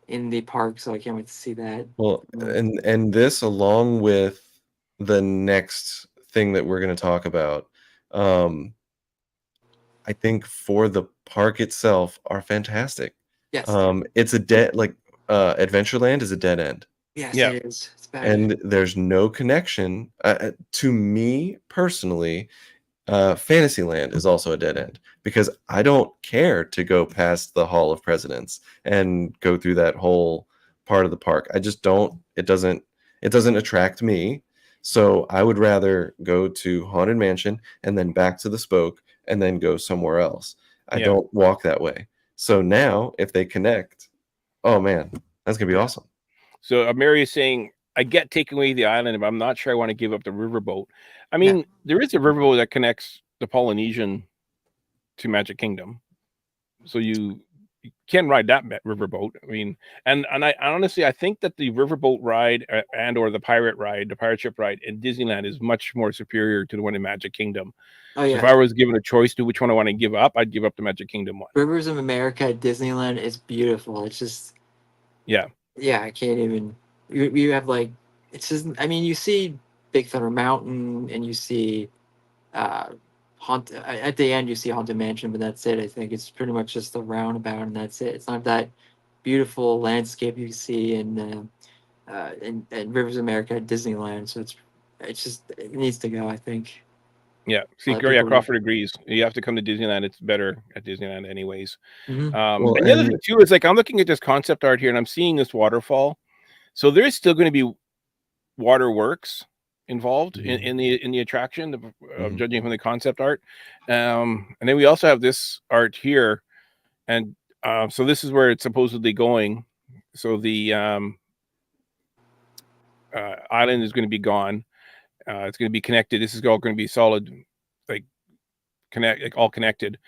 in the park, so I can't wait to see that. Well, and this along with the next thing that we're going to talk about, I think for the park itself are fantastic. Yes. It's a dead like Adventureland is a dead end. Yes, Yeah. it is. It's bad. And there's no connection to me personally. Fantasyland is also a dead end because I don't care to go past the Hall of Presidents and go through that whole part of the park. I just don't. It doesn't attract me. So I would rather go to Haunted Mansion and then back to the Spoke and then go somewhere else. I Yeah. don't walk that way. So now if they connect, oh man, that's gonna be awesome. So Mary is saying, I get taking away the island, but I'm not sure I want to give up the riverboat. I mean, there is a riverboat that connects the Polynesian to Magic Kingdom. So you can ride that riverboat. I mean, and I honestly, I think that the riverboat ride and or the pirate ship ride in Disneyland is much more superior to the one in Magic Kingdom. Oh, So yeah. if I was given a choice to which one I want to give up, I'd give up the Magic Kingdom one. Rivers of America at Disneyland is beautiful. It's just, Yeah. yeah, I can't even. You have like, it's just. I mean, you see Big Thunder Mountain, and you see, at the end you see Haunted Mansion, but that's it. I think it's pretty much just a roundabout, and that's it. It's not that beautiful landscape you see in Rivers of America at Disneyland. So it's just it needs to go. I think. Yeah. See, Gloria Crawford agrees. You have to come to Disneyland. It's better at Disneyland anyways. Mhm. Well, and the other and- thing too is like I'm looking at this concept art here and I'm seeing this waterfall. So there is still going to be waterworks involved in the attraction, judging from the concept art. And then we also have this art here, and so this is where it's supposedly going. So the island is going to be gone. It's going to be connected. This is all going to be solid, like all connected.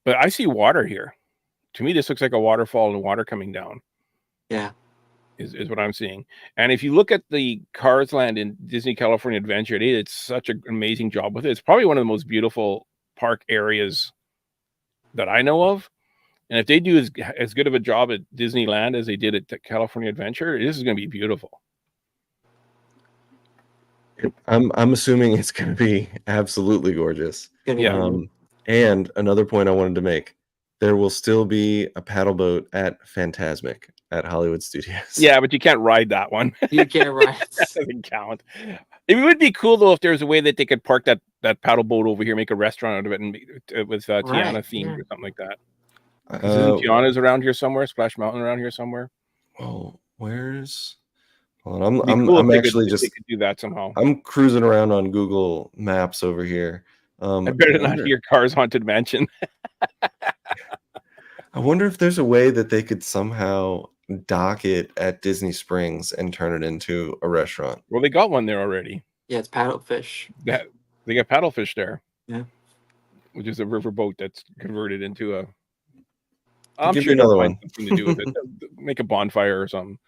But I see water here. To me, this looks like a waterfall and water coming down. Yeah. Is what I'm seeing. And if you look at the Cars Land in Disney California Adventure, it did such an amazing job with it. It's probably one of the most beautiful park areas that I know of. And if they do as good of a job at Disneyland as they did at California Adventure, this is going to be beautiful. I'm assuming it's going to be absolutely gorgeous. Yeah. And another point I wanted to make: there will still be a paddle boat at Fantasmic at Hollywood Studios. Yeah, but you can't ride that one. You can't ride. That doesn't count. It would be cool though if there's a way that they could park that paddle boat over here, make a restaurant out of it, and with Tiana themed or something like that. Isn't Tiana's around here somewhere? Splash Mountain around here somewhere? Oh, where's? Hold on, It'd be cool I'm if actually they could do that somehow. I'm cruising around on Google Maps over here. I better not hear Cars Haunted Mansion. I wonder if there's a way that they could somehow dock it at Disney Springs and turn it into a restaurant. Well, they got one there already. Yeah, it's paddlefish. They got paddlefish there. Yeah. Which is a riverboat that's converted into a. I'll I'm give sure you another they'll find one. something to do with it. Make a bonfire or something.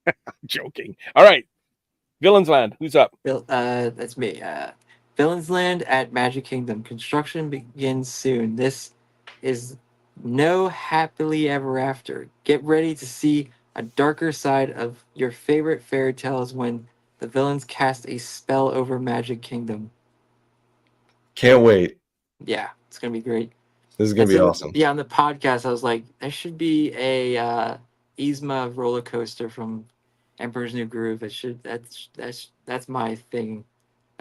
I'm joking. All right. Villains Land. Who's up? That's me. Villains Land at Magic Kingdom. Construction begins soon. This is no happily ever after. Get ready to see a darker side of your favorite fairy tales when the villains cast a spell over Magic Kingdom. Can't wait. Yeah, it's gonna be great. This is gonna be awesome. Yeah, on the podcast, I was like, there should be a Yzma roller coaster from Emperor's New Groove. That's my thing.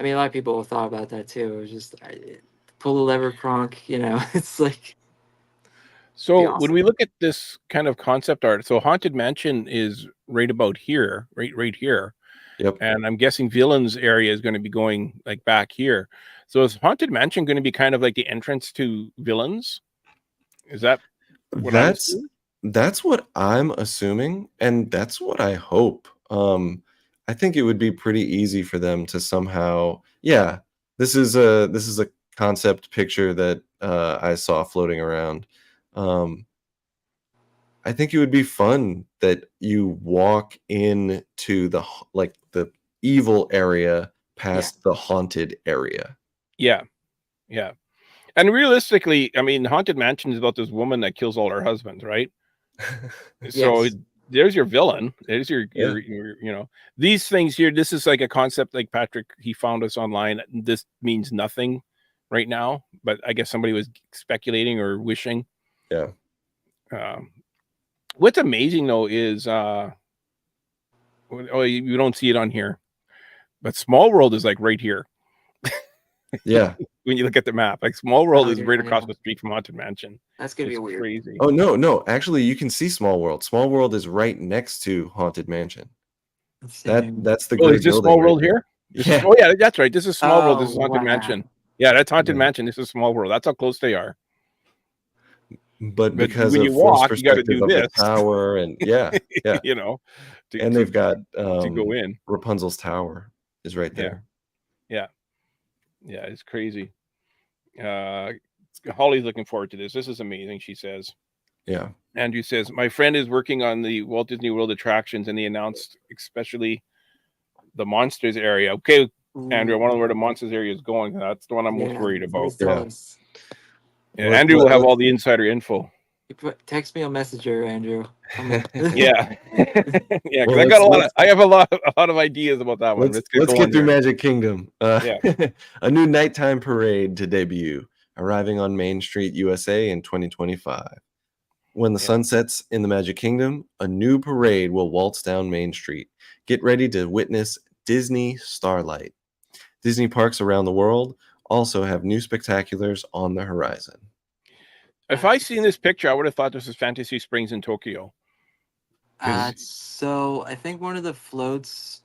I mean, a lot of people have thought about that too. It was just pull the lever, Kronk. You know, it's like So awesome. when we look at this kind of concept art, so Haunted Mansion is right about here, right here. Yep. And I'm guessing Villains area is going to be going like back here. So is Haunted Mansion going to be kind of like the entrance to Villains? Is that what I'm That's assuming? that's what I'm assuming, and that's what I hope. I think it would be pretty easy for them to somehow, yeah. This is a concept picture that I saw floating around. Um, I think it would be fun that you walk into like the evil area past the haunted area. Yeah. Yeah. And realistically, I mean, Haunted Mansion is about this woman that kills all her husbands, right? So Yes. there's your villain. There's your, Yeah. you know, these things here. This is like a concept like Patrick, he found us online. This means nothing right now, but I guess somebody was speculating or wishing. Yeah. What's amazing though is, you don't see it on here, but Small World is like right here. Yeah. When you look at the map, like Small World Oh, is right yeah, across yeah. the street from Haunted Mansion. That's gonna It's be weird. crazy. Oh no, actually you can see Small World. Small World is right next to Haunted Mansion. That's the Oh, gray is this building Small right World there. here? This Yeah. oh yeah, that's right. This is Small World. This Oh, is Haunted wow. Mansion. Yeah, that's Haunted Yeah. Mansion. This is Small World. That's how close they are. But But because when of you forced walk, you got to perspective do of the this, tower and yeah, you know, and they've got to go in. Rapunzel's tower is right Yeah. there. Yeah, yeah, it's crazy. Holly's looking forward to this. This is amazing, she says. Yeah. Andrew says, my friend is working on the Walt Disney World attractions, and they announced especially the monsters area. Okay, Andrew, I want to know where the monsters area is going. That's the one I'm most worried about. Yeah. Yeah, Andrew will have all the insider info. Text me on Messenger, Andrew. Yeah, yeah, because Well, I have a lot of ideas about that one. Let's get get through there. Magic Kingdom. Yeah. A new nighttime parade to debut, arriving on Main Street, USA in 2025. When the sun sets in the Magic Kingdom, a new parade will waltz down Main Street. Get ready to witness Disney Starlight. Disney parks around the world also have new spectaculars on the horizon. If I seen this picture, I would have thought this was Fantasy Springs in Tokyo. So I think one of the floats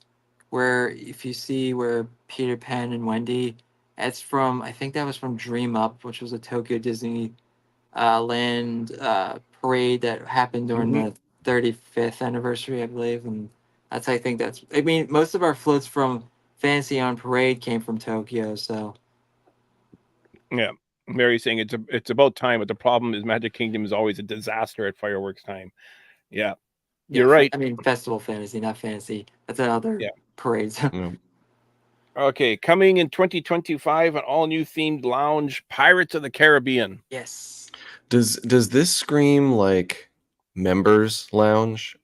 where if you see where Peter Pan and Wendy, it's from, I think that was from Dream Up, which was a Tokyo Disney land parade that happened during the 35th anniversary, I believe. And that's, I think that's, I mean, most of our floats from Fantasy on Parade came from Tokyo, so. Yeah. Mary's saying it's about time, but the problem is Magic Kingdom is always a disaster at fireworks time. Yeah. You're right. I mean, Festival Fantasy, not Fantasy. That's another parade. Okay, coming in 2025, an all-new themed lounge, Pirates of the Caribbean. Yes. Does this scream like members lounge?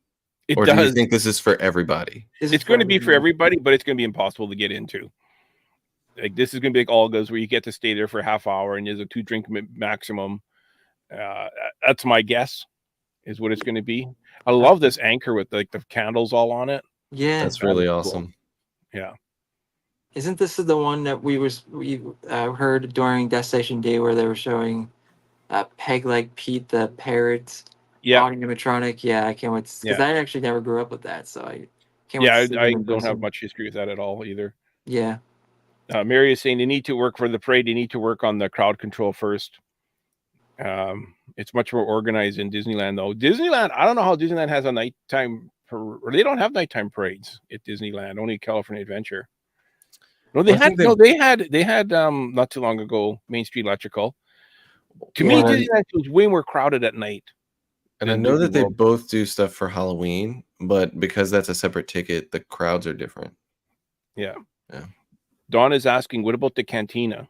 It or does. do you think this is for everybody? It's going to be for everybody, but it's going to be impossible to get into. Like this is going to be like Olga's, where you get to stay there for a half hour and there's a 2-drink maximum. That's my guess, is what it's going to be. I love this anchor with like the candles all on it. Yeah, that's really awesome. Cool. Yeah. Isn't this the one that we heard during Destination Day where they were showing Peg Leg Pete the parrot animatronic? Yeah, I can't wait because I actually never grew up with that, so I can't wait to see I them in don't have person. much history with that at all either. Yeah. Mary is saying they need to work for the parade. They need to work on the crowd control first. It's much more organized in Disneyland, though. Disneyland, I don't know how Disneyland has a nighttime. They don't have nighttime parades at Disneyland. Only California Adventure. No, they had. They had not too long ago. Main Street Electrical. To me, Disneyland was way more crowded at night. And I know that they both do stuff for Halloween, but because that's a separate ticket, the crowds are different. Yeah. Yeah. Dawn is asking, what about the cantina?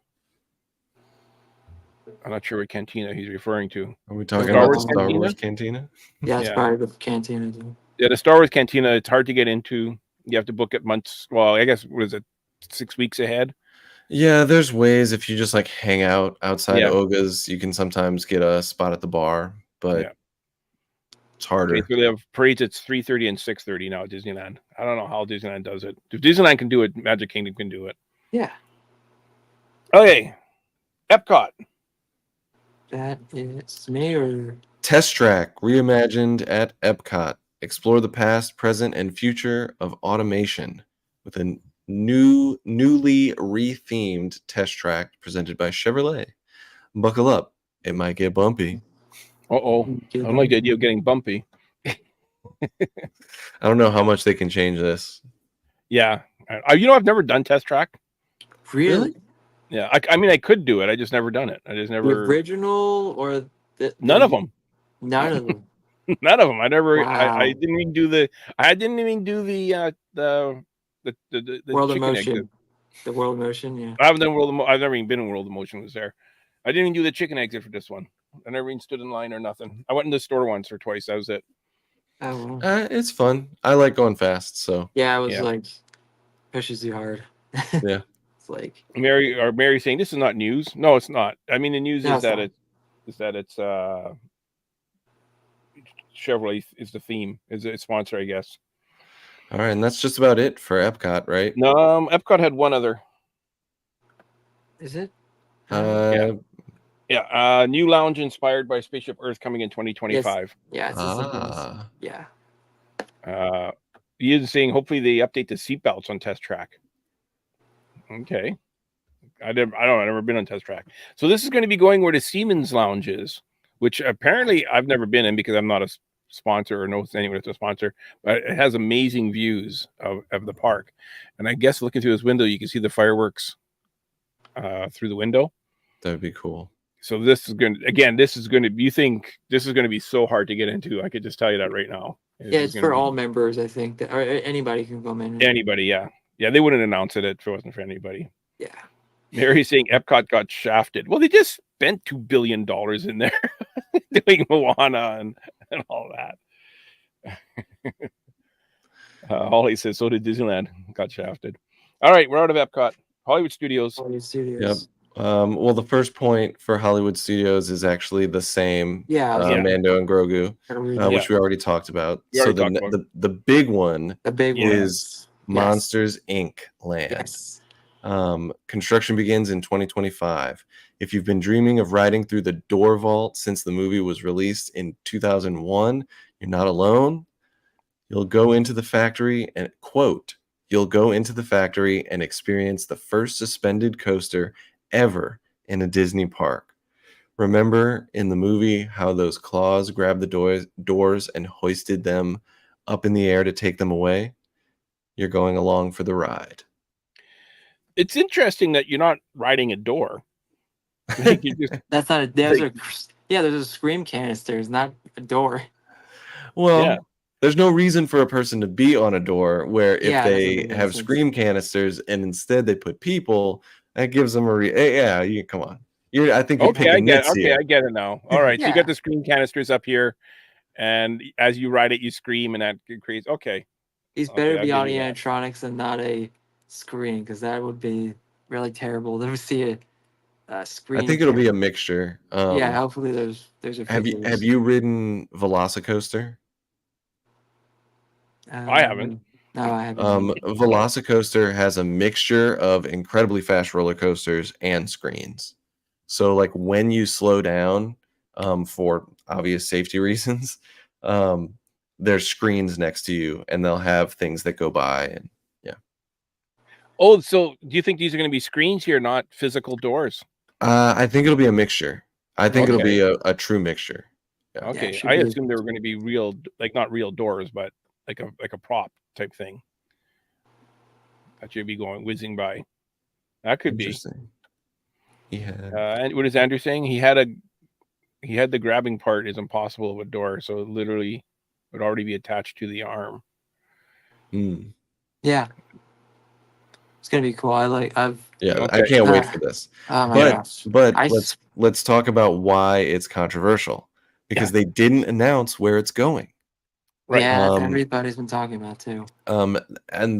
I'm not sure what cantina he's referring to. Are we talking about the Star Wars cantina? Yeah, it's part of the cantina. Yeah, the Star Wars cantina, it's hard to get into. You have to book it months. Well, I guess, what is it, 6 weeks ahead? Yeah, there's ways. If you just like hang out outside Oga's, you can sometimes get a spot at the bar, but it's harder. Okay, so they have parades at 3:30 and 6:30 now at Disneyland. I don't know how Disneyland does it. If Disneyland can do it, Magic Kingdom can do it. Yeah, Okay, Epcot. that is me or Test Track reimagined at Epcot. Explore the past, present, and future of automation with a newly rethemed Test Track presented by Chevrolet. Buckle up, it might get bumpy. I don't like the idea of getting bumpy. I don't know how much they can change this. Yeah, I've never done Test Track. really Yeah, I mean, I could do it. I just never done it. I just the never. original or None of them. None of them. None of them. I never. Wow. I didn't even do the. I didn't even do the World of chicken Motion. exit. The World of Motion, yeah. I haven't done World of I've never even been in World of Motion. Was there? I didn't even do the chicken exit for this one. I never even stood in line or nothing. I went in the store once or twice. That was it. Oh, well. It's fun. I like going fast, so Yeah, it was Yeah. like pushes you hard. yeah. It's like Mary saying this is not news. No, it's not. I mean, the news No, is that it's Chevrolet is the theme, is a sponsor, I guess. All right, and that's just about it for Epcot, right? No, Epcot had one other. is it? Uh, Yeah, new lounge inspired by Spaceship Earth coming in 2025. Yeah, it's the same ones. ah, Yeah. Ian's saying hopefully they update the seatbelts on Test Track. Okay. I've never been on Test Track. So this is going to be going where the Siemens Lounge is, which apparently I've never been in because I'm not a sponsor or know anyone that's a sponsor, but it has amazing views of the park. And I guess looking through this window, you can see the fireworks through the window. that would be cool. So this is going to, you think this is going to be so hard to get into. I could just tell you that right now. Yeah, it's for all members, I think. That, or anybody can come in. Anybody, yeah. Yeah, they wouldn't announce it if it wasn't for anybody. Yeah. Mary's saying Epcot got shafted. Well, they just spent $2 billion in there doing Moana and all that. Holly says, so did Disneyland. Got shafted. All right, we're out of Epcot. Hollywood Studios. Hollywood Studios. Yep. Well, the first point for Hollywood Studios is actually the same. Yeah. Mando and Grogu, which we already talked about. The big one is Monsters Inc. Land. Yes. Construction begins in 2025. If you've been dreaming of riding through the door vault since the movie was released in 2001, you're not alone. You'll go into the factory and you'll go into the factory and experience the first suspended coaster ever in a Disney park. Remember in the movie how those claws grabbed the doors and hoisted them up in the air to take them away? You're going along for the ride. It's interesting that you're not riding a door. Like that's not a there's a scream canisters, not a door. Well, there's no reason for a person to be on a door where if they have scream canisters and instead they put people, that gives them you come on. I think you're picking nits here. I get it now. All right, so you got the scream canisters up here, and as you ride it, you scream, and that creates These better be on the animatronics and not a screen, because that would be really terrible to see a screen. I think it'll be a mixture. Hopefully there's a. Have you ridden Velocicoaster? I haven't. No, I haven't. Velocicoaster has a mixture of incredibly fast roller coasters and screens. So like when you slow down, for obvious safety reasons, there's screens next to you and they'll have things that go by and Oh, so do you think these are going to be screens here, not physical doors? I think it'll be a mixture. I think it'll be a true mixture. Yeah. Okay, I assumed they were going to be real, like not real doors, but like a prop type thing that you'd be whizzing by. That could be. Yeah. And what is Andrew saying? He had the grabbing part is impossible of a door, so it literally would already be attached to the arm. Yeah. It's gonna be cool. I can't wait for this. Oh my gosh. But let's talk about why it's controversial, because they didn't announce where it's going. Right. Yeah, everybody's been talking about too. And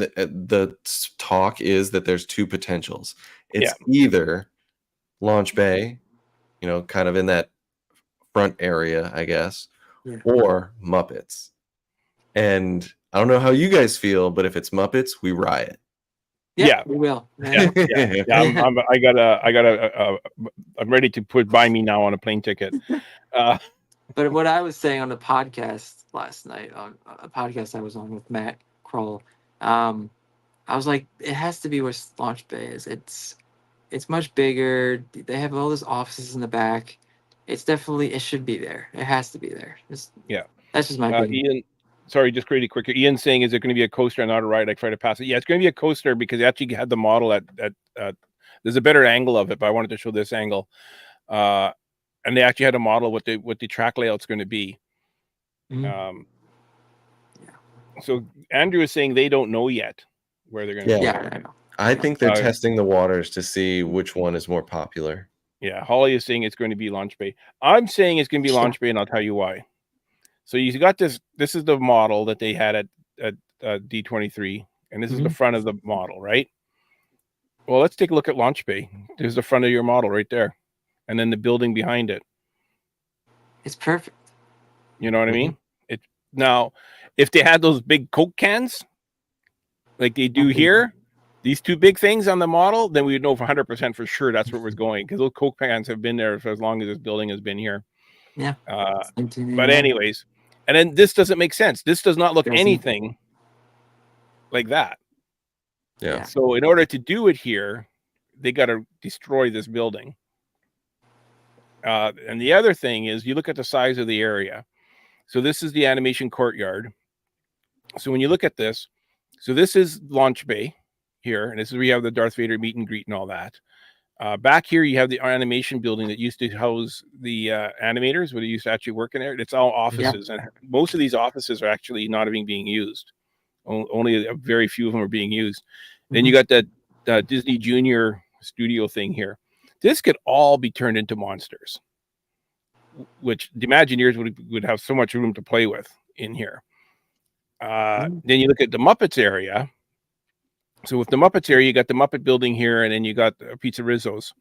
the talk is that there's two potentials. It's either Launch Bay, kind of in that front area, I guess, or Muppets. And I don't know how you guys feel, but if it's Muppets, we riot. Yeah. we will. Yeah. I'm ready to put buy me now on a plane ticket. But what I was saying on the podcast last night, on a podcast I was on with Matt Kroll, I was like, it has to be where Launch Bay is. It's much bigger. They have all those offices in the back. It should be there. It has to be there. Yeah. That's just my opinion. Ian, sorry, just really quick. Ian's saying, is it going to be a coaster and not a ride? I try to pass it. Yeah, it's going to be a coaster because they actually had the model at there's a better angle of it, but I wanted to show this angle. And they actually had a model what the track layout's going to be. So Andrew is saying they don't know yet where they're going to Yeah, go. I know. I think they're testing the waters to see which one is more popular. Yeah, Holly is saying it's going to be Launch Bay. I'm saying it's going to be Launch Bay, and I'll tell you why. So you got this. This is the model that they had at D23, and this is the front of the model, right? Well, let's take a look at Launch Bay. There's the front of your model right there, and then the building behind it. It's perfect. You know what I mean? Now, if they had those big Coke cans, like they do here, these two big things on the model, then we would know for 100% for sure that's where we're going, because those Coke cans have been there for as long as this building has been here. Yeah. But anyways, and then this doesn't make sense. This does not look anything like that. Yeah. So in order to do it here, they got to destroy this building. And the other thing is, you look at the size of the area. So this is the animation courtyard. So when you look at this, so this is Launch Bay here, and this is where you have the Darth Vader meet and greet and all that. Back here, you have the animation building that used to house the animators, where they used to actually work in there. It's all offices, and most of these offices are actually not even being used. Only a very few of them are being used. Then you got that Disney Junior studio thing here. This could all be turned into monsters, which the Imagineers would have so much room to play with in here. Then you look at the Muppets area. So with the Muppets area, you got the Muppet building here, and then you got Pizza Rizzo's.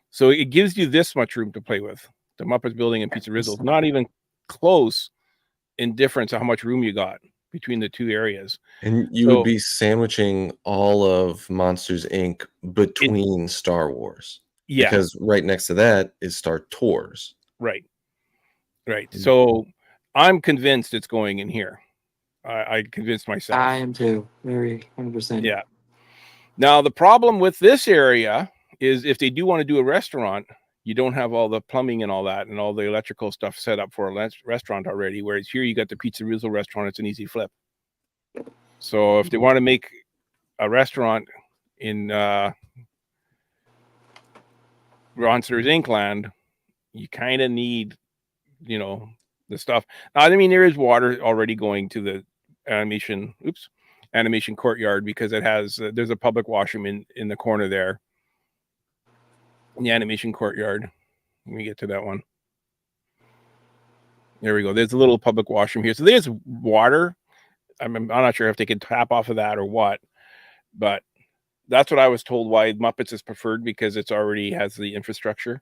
So it gives you this much room to play with. The Muppets building and Pizza Rizzo's. Not even close in difference of how much room you got between the two areas. And you would be sandwiching all of Monsters, Inc. between Star Wars. Yeah. Because right next to that is Star Tours. Right. So I'm convinced it's going in here. I convinced myself. I am too. Very 100%. Yeah. Now, the problem with this area is if they do want to do a restaurant, you don't have all the plumbing and all that and all the electrical stuff set up for a restaurant already, whereas here you got the Pizza Rizzo restaurant. It's an easy flip. So if they want to make a restaurant in Monsters Inc. land, you kind of need, the stuff. Now, I mean, there is water already going to the animation courtyard, because it has there's a public washroom in the corner there in the animation courtyard. Let me get to that one. There we go. There's a little public washroom here, so there's water. I'm not sure if they can tap off of that or what, but that's what I was told why Muppets is preferred, because it's already has the infrastructure,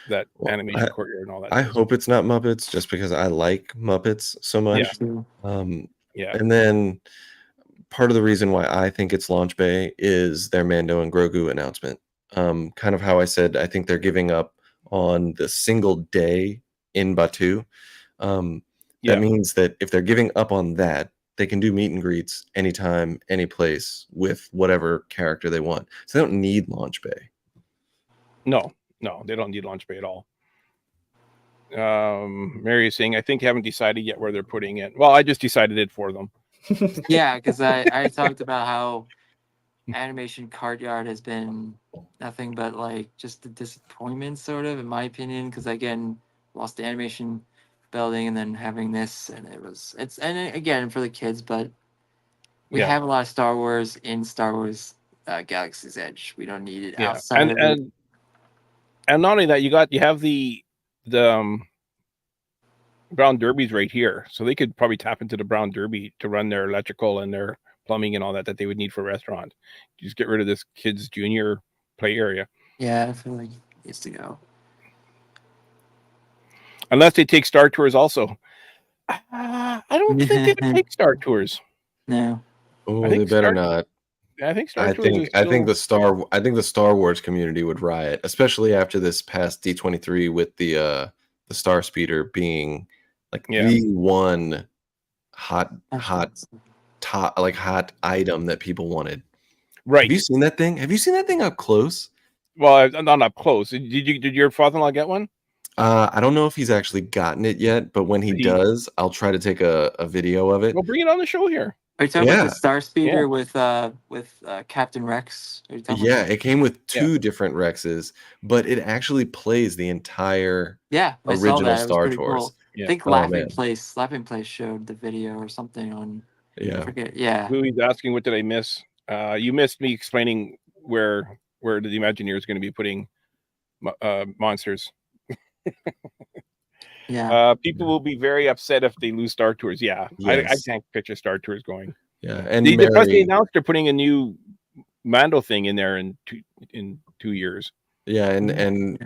that animation courtyard and all that. I hope it's not Muppets, just because I like Muppets so much. Yeah. And then part of the reason why I think it's Launch Bay is their Mando and Grogu announcement. Kind of how I said, I think they're giving up on the single day in Batuu. That means that if they're giving up on that, they can do meet and greets anytime, any place with whatever character they want. So they don't need Launch Bay. No, they don't need Launch Bay at all. Mary is saying, I think they haven't decided yet where they're putting it. Well, I just decided it for them. Yeah, because I talked about how animation courtyard has been nothing but like just a disappointment, sort of, in my opinion, because again, lost the animation building and then having this, and and again for the kids, but we have a lot of Star Wars in Star Wars Galaxy's Edge. We don't need it outside of it. And not only that, you have the Brown Derbies right here, so they could probably tap into the Brown Derby to run their electrical and their plumbing and all that they would need for a restaurant. Just get rid of this kids junior play area. Yeah, I feel like it needs to go. Unless they take Star Tours also. I don't think they would take Star Tours. No. Oh, they better not. I think Star Tours is I think still. the Star Wars community would riot, especially after this past D23 with the Star Speeder being like Yeah. the one hot That's- hot item that people wanted. Right. Have you seen that thing? Have you seen that thing up close? Well, I'm not up close. Did your father-in-law get one? I don't know if he's actually gotten it yet, but when he He does, I'll try to take a video of it. Well, bring it on the show here. Are you talking about Yeah. the Star Speeder Yeah. with Captain Rex? Are you talking Yeah, about it came with Yeah. 2 different Rexes, but it actually plays the entire Yeah, I saw original that. It was Star pretty Tours. cool. Yeah. I think Oh, man. Laughing Place showed the video or something on. I Yeah. forget. Yeah. Louis asking, what did I miss? You missed me explaining where the Imagineer is going to be putting monsters. Yeah. People will be very upset if they lose Star Tours. Yeah, I Yes. can't picture Star Tours going. Yeah, and Plus they Mary, announced they're putting a new Mando thing in there in 2 years. yeah, and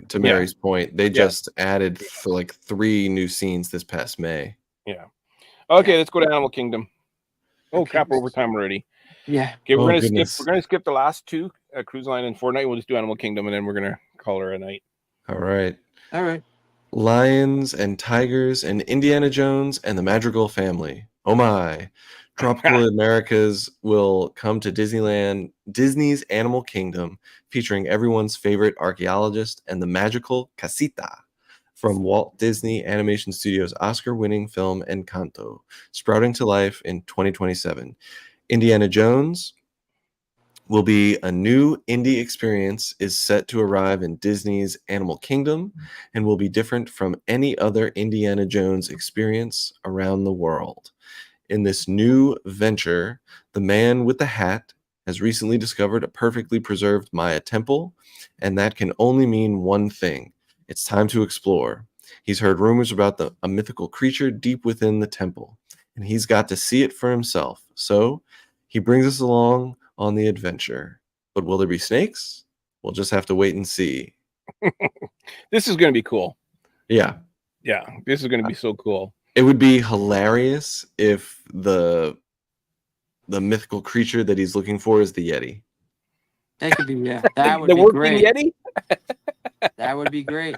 to Yeah. Mary's point, they Yeah. just added like 3 new scenes this past May. Yeah. Okay, Yeah. let's go to Animal Kingdom. Oh Okay. crap, we're overtime already. Yeah. Okay, Oh, goodness. we're gonna skip the last 2, Cruise Line and Fortnite. We'll just do Animal Kingdom, and then we're gonna call her a night. All right. All right. Lions and Tigers and Indiana Jones and the Madrigal Family. Oh my. Tropical Americas will come to Disney's Animal Kingdom, featuring everyone's favorite archaeologist and the magical Casita from Walt Disney Animation Studios' Oscar-winning film Encanto, sprouting to life in 2027. Indiana Jones will be a new indie experience, is set to arrive in Disney's Animal Kingdom, and will be different from any other Indiana Jones experience around the world. In this new venture, the man with the hat has recently discovered a perfectly preserved Maya temple, and that can only mean one thing. It's time to explore. He's heard rumors about a mythical creature deep within the temple, and he's got to see it for himself. So he brings us along on the adventure. But will there be snakes? We'll just have to wait and see. This is going to be cool. Yeah. Yeah, this is going to be so cool. It would be hilarious if the mythical creature that he's looking for is the Yeti. That could be, yeah. That would The be working great. Yeti? That would be great.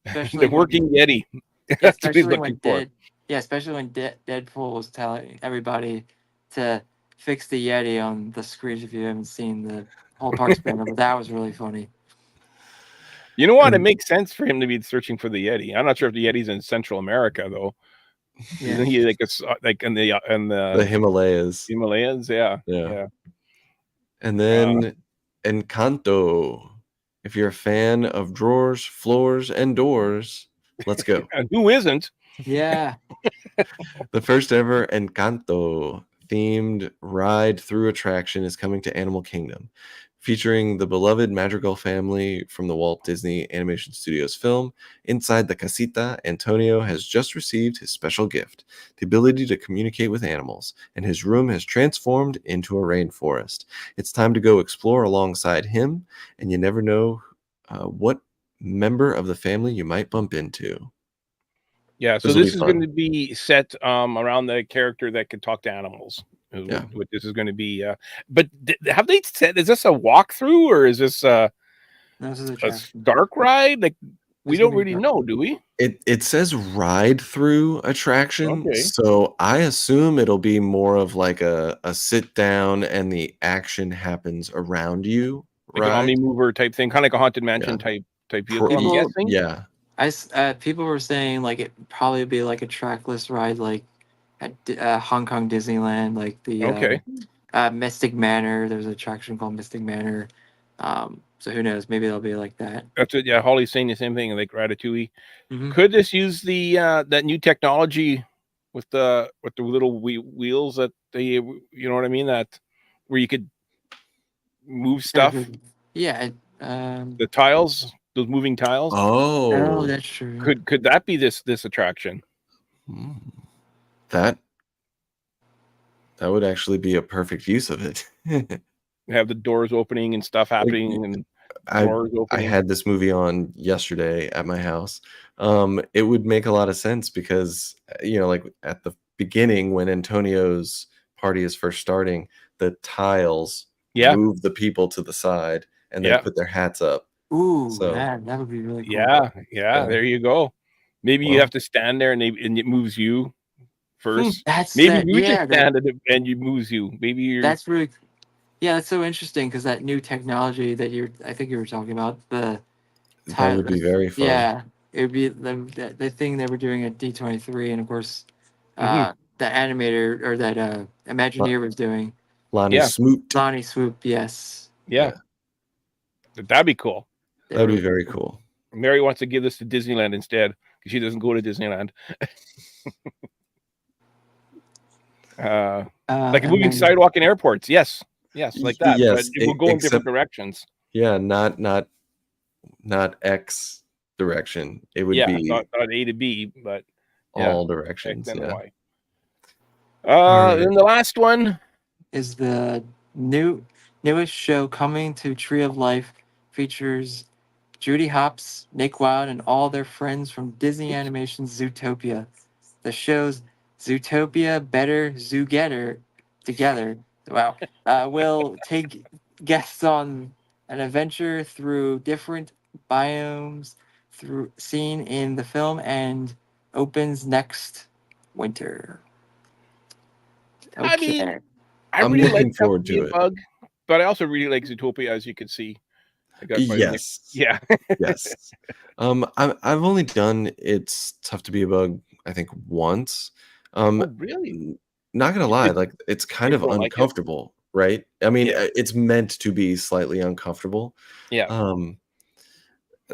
Especially The working Yeti. Yeah, That's what he's especially looking when for. especially when Deadpool was telling everybody to fix the Yeti on the screens if you haven't seen the whole parks banner, but that was really funny. You know what? It makes sense for him to be searching for the Yeti. I'm not sure if the Yeti's in Central America though. Yeah. Isn't he like in the Himalayas? Himalayas, yeah. Yeah. And then Encanto. If you're a fan of drawers, floors, and doors, let's go. And who isn't? Yeah. The first ever Encanto themed ride through attraction is coming to Animal Kingdom, featuring the beloved Madrigal family from the Walt Disney Animation Studios film. Inside the casita, Antonio has just received his special gift, the ability to communicate with animals, and his room has transformed into a rainforest. It's time to go explore alongside him, and you never know what member of the family you might bump into. Yeah, so this is going to be set around the character that can talk to animals. Yeah. What this is going to be. But have they said, is this a walkthrough or is this a dark ride? Like, we don't really know, do we? It says ride through attraction, Okay. so I assume it'll be more of like a sit down and the action happens around you, Like an ride. Omni-mover type thing, kind of like a Haunted Mansion type vehicle, I'm guessing. Yeah. People were saying like it probably be like a trackless ride, like at Hong Kong Disneyland, like the Mystic Manor. There's an attraction called Mystic Manor. So who knows? Maybe it'll be like that. That's it. Yeah, Holly's saying the same thing, like Ratatouille. Mhm. Could this use the that new technology with the little wheels that they, you know what I mean? That where you could move stuff. Yeah. The tiles, those moving tiles. Oh, that's true. Could that be this attraction? That would actually be a perfect use of it. Have the doors opening and stuff happening, and doors I opening. had this movie on yesterday at my house. It would make a lot of sense because like at the beginning when Antonio's party is first starting, the tiles Yeah. move the people to the side and then Yeah. put their hats up. Ooh, So- that would be really cool. Yeah. Yeah. There you go. Maybe you Well- have to stand there and it moves you first. That's Maybe that, you yeah, just that- stand and it moves you. Maybe you're. That's really, yeah, that's so interesting because that new technology that I think you were talking about, the That would be very fun. Yeah, it would be the thing they were doing at D23, and of course, Mhm. the animator or that Imagineer was doing. Lonnie Yeah. Smoot. Lonnie Swoop, yes. Yeah. That'd be cool. They That'd were- be very cool. Mary wants to give this to Disneyland instead because she doesn't go to Disneyland. Like and moving then- sidewalk in airports. Yes, like that. Yes, but it will go in different except- directions. Yeah, not X direction. It would Yeah, be not A to B, but yeah, all X directions. and Yeah. Y. Alright. And the last one. is the newest show coming to Tree of Life, features Judy Hopps, Nick Wilde, and all their friends from Disney Animation's Zootopia. The show's Zootopia Better Zoo Getter together. Wow. Will take guests on an adventure through different biomes seen in the film and opens next winter. I mean, Okay. I I'm really looking like forward Tuffy to and it. Bug, but I also really like Zootopia, as you can see. I got quite a mix. Yes. Yeah. Yes. I've only done It's Tough to Be a Bug, I think, once. Oh, really? Not gonna lie, like it's kind of People like it. uncomfortable, right? I mean, Yeah. it's meant to be slightly uncomfortable. Yeah.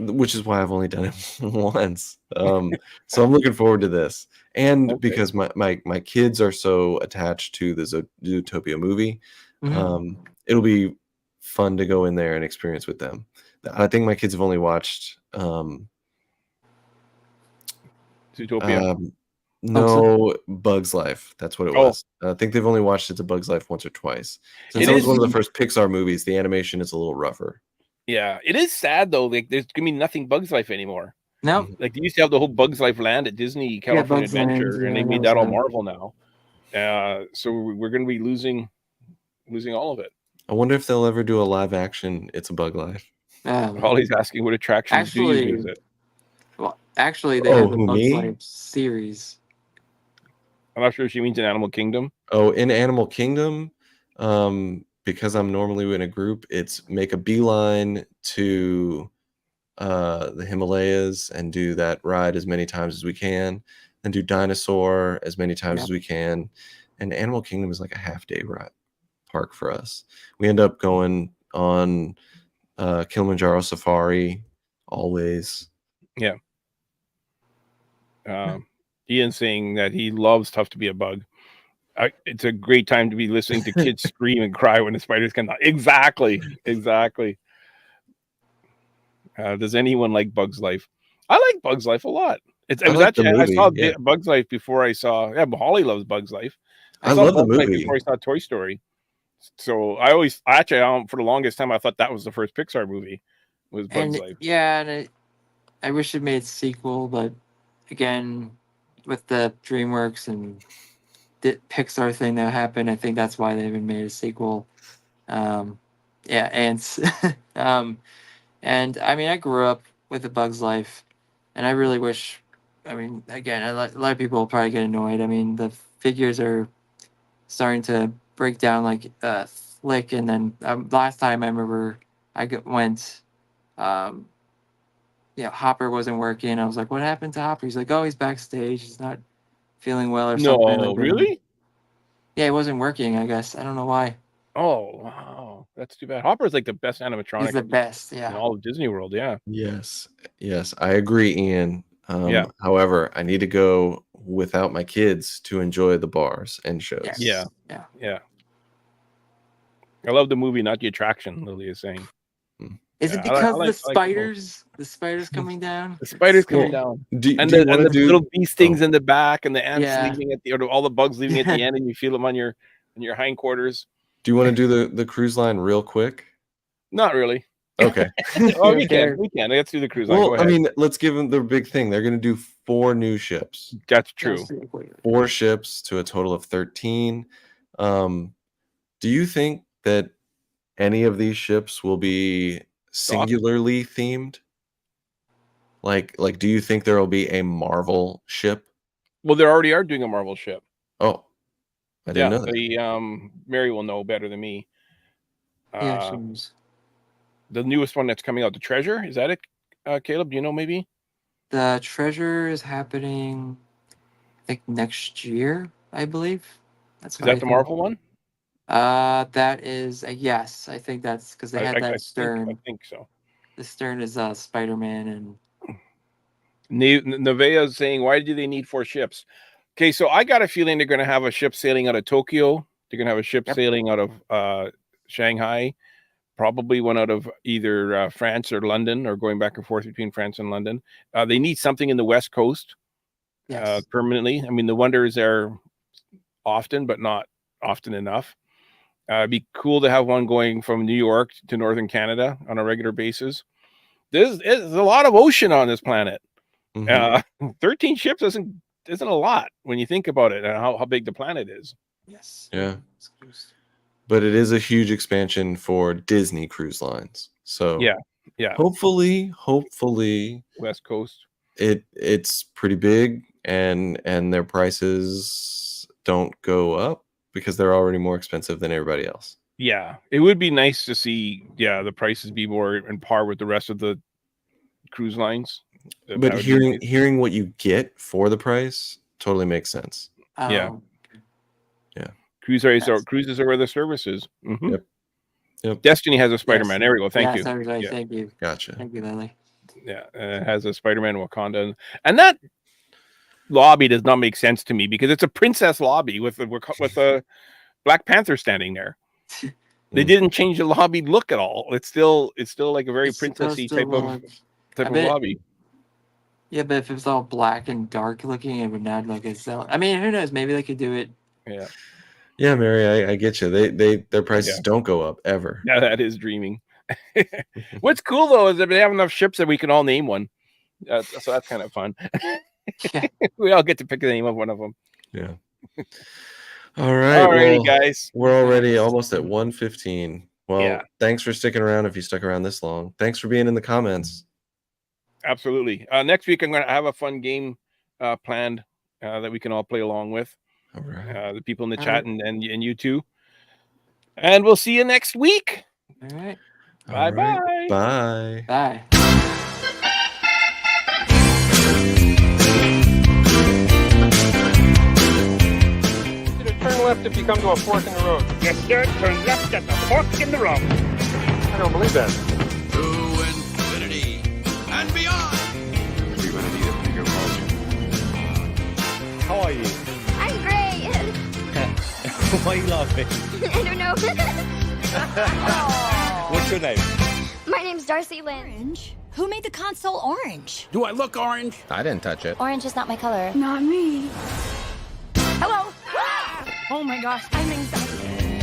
Which is why I've only done it once. So I'm looking forward to this, and Okay. because my kids are so attached to the Zootopia movie, Mhm. it'll be fun to go in there and experience with them. I think my kids have only watched Zootopia. no, Bug's Life. That's what it Oh. was. I think they've only watched It's a Bug's Life once or twice. Since It that was is- one of the first Pixar movies, the animation is a little rougher. Yeah. It is sad though. Like there's gonna be nothing Bugs Life anymore. No, Like they used to have the whole Bugs Life land at Disney California Bugs Land, Adventure, and yeah, they that made was that all sad. Marvel now. So we're going to be losing all of it. I wonder if they'll ever do a live action It's a Bug Life. Holly's asking what attractions do you Actually, visit? well, actually, they Oh, have the who, Bugs me? Life series. I'm not sure if she means in Animal Kingdom. Oh, in Animal Kingdom, because I'm normally in a group, it's make a beeline to the Himalayas and do that ride as many times as we can, and do dinosaur as many times Yep. as we can. And Animal Kingdom is like a half-day ride park for us. We end up going on Kilimanjaro Safari always. Ian saying that he loves Tough to Be a Bug. It's a great time to be listening to kids scream and cry when the spiders come down. Exactly. Does anyone like Bugs Life? I like Bugs Life a lot. It I was like the actually I saw movie, yeah. Bugs Life before I saw. Yeah, but Holly loves Bugs Life. I saw love the Bugs Life movie. before I saw Toy Story. So for the longest time I thought that was the first Pixar movie. Was Bugs And Life? yeah, and I wish it made a sequel, but again, with the DreamWorks and the Pixar thing that happened, I think that's why they haven't made a sequel. Yeah, ants. And I mean, I grew up with A Bug's Life, and I really wish. I mean, again, a lot of people will probably get annoyed. I mean, the figures are starting to break down like slick, and then last time I remember went. Hopper wasn't working. I was like, "What happened to Hopper?" He's like, "Oh, he's backstage. He's not feeling well or something." No, really? Yeah, it wasn't working. I guess I don't know why. Oh wow, that's too bad. Hopper's like the best animatronic He's the best. in Yeah. all of Disney World. Yeah. Yes, I agree, Ian. Yeah. However, I need to go without my kids to enjoy the bars and shows. Yes. Yeah. Yeah. Yeah. I love the movie, not the attraction. Lily is saying Is Yeah, it I like- because I like the both. spiders? The spiders coming down? the spiders coming Well, down, Do, and do you the want to do? little bee stings in the back, and the ants Yeah. leaving at or all the bugs leaving at the Yeah. end, and you feel them on your hindquarters. Do you want to do the cruise line real quick? Not really. Okay. Oh, we Okay. can. Let's do the cruise line. Well, Go I ahead. mean, let's give them the big thing. They're going to do 4 new ships. That's true. 4 ships to a total of 13. Do you think that any of these ships will be singularly themed? Like, do you think there will be a Marvel ship? Well, they already are doing a Marvel ship. Oh, I didn't know that. The Mary will know better than me. Yeah, she was. The newest one that's coming out, the Treasure, is that it? Caleb, do you know maybe? The Treasure is happening, I think, next year, I believe. Is that the Marvel one? That is yes. I think that's because they had that Stern. I think so. The Stern is Spider-Man and Nevea is saying, why do they need 4 ships? Okay, so I got a feeling they're going to have a ship sailing out of Tokyo. They're going to have a ship sailing out of Shanghai, probably one out of either France or London, or going back and forth between France and London. They need something in the West Coast permanently. I mean, the Wonder is there often, but not often enough. It'd be cool to have one going from New York to Northern Canada on a regular basis. There's a lot of ocean on this planet. 13 ships isn't a lot when you think about it and how big the planet is. Yes. Yeah. But it is a huge expansion for Disney Cruise Lines. So yeah. Hopefully West Coast. It's pretty big and their prices don't go up because they're already more expensive than everybody else. Yeah. It would be nice to see the prices be more in par with the rest of the cruise lines. But hearing what you get for the price totally makes sense. Yeah. Cruises are other services. Mm-hmm. Yep. Destiny has a Spider-Man. There we go. Thank you. Thank you. Gotcha. Thank you, Lily. Yeah, it has a Spider-Man Wakanda, and that lobby does not make sense to me because it's a princess lobby with a Black Panther standing there. They didn't change the lobby look at all. It's still like a very princessy type of lobby. Yeah, but if it was all black and dark looking, it would not look as. I mean, who knows? Maybe they could do it. Yeah. Yeah, Mary, I get you. Their prices don't go up ever. Yeah, that is dreaming. What's cool though is that they have enough ships that we can all name one. So that's kind of fun. We all get to pick the name of one of them. Yeah. All right. Alrighty, guys. We're already almost at 1:15. Well, thanks for sticking around if you stuck around this long. Thanks for being in the comments. Absolutely. Next week I'm going to have a fun game planned that we can all play along with. All right. The people in the chat and you too. And we'll see you next week. All right. Bye. Bye. Turn left if you come to a fork in the road. Yes, sir. Turn left at the fork in the road. I don't believe that. To infinity and beyond. We're going to need a bigger boat. How are you? I'm great. Why are you laughing? I don't know. What's your name? My name's Darcy Lynn. Orange? Who made the console orange? Do I look orange? I didn't touch it. Orange is not my color. Not me. Hello? Oh my gosh, I'm anxiety.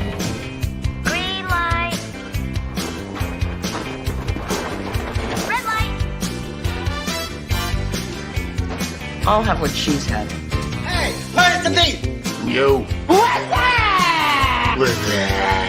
Green light. Red light. I'll have what she's had. Hey, where's the beef? You. What's that? What's that?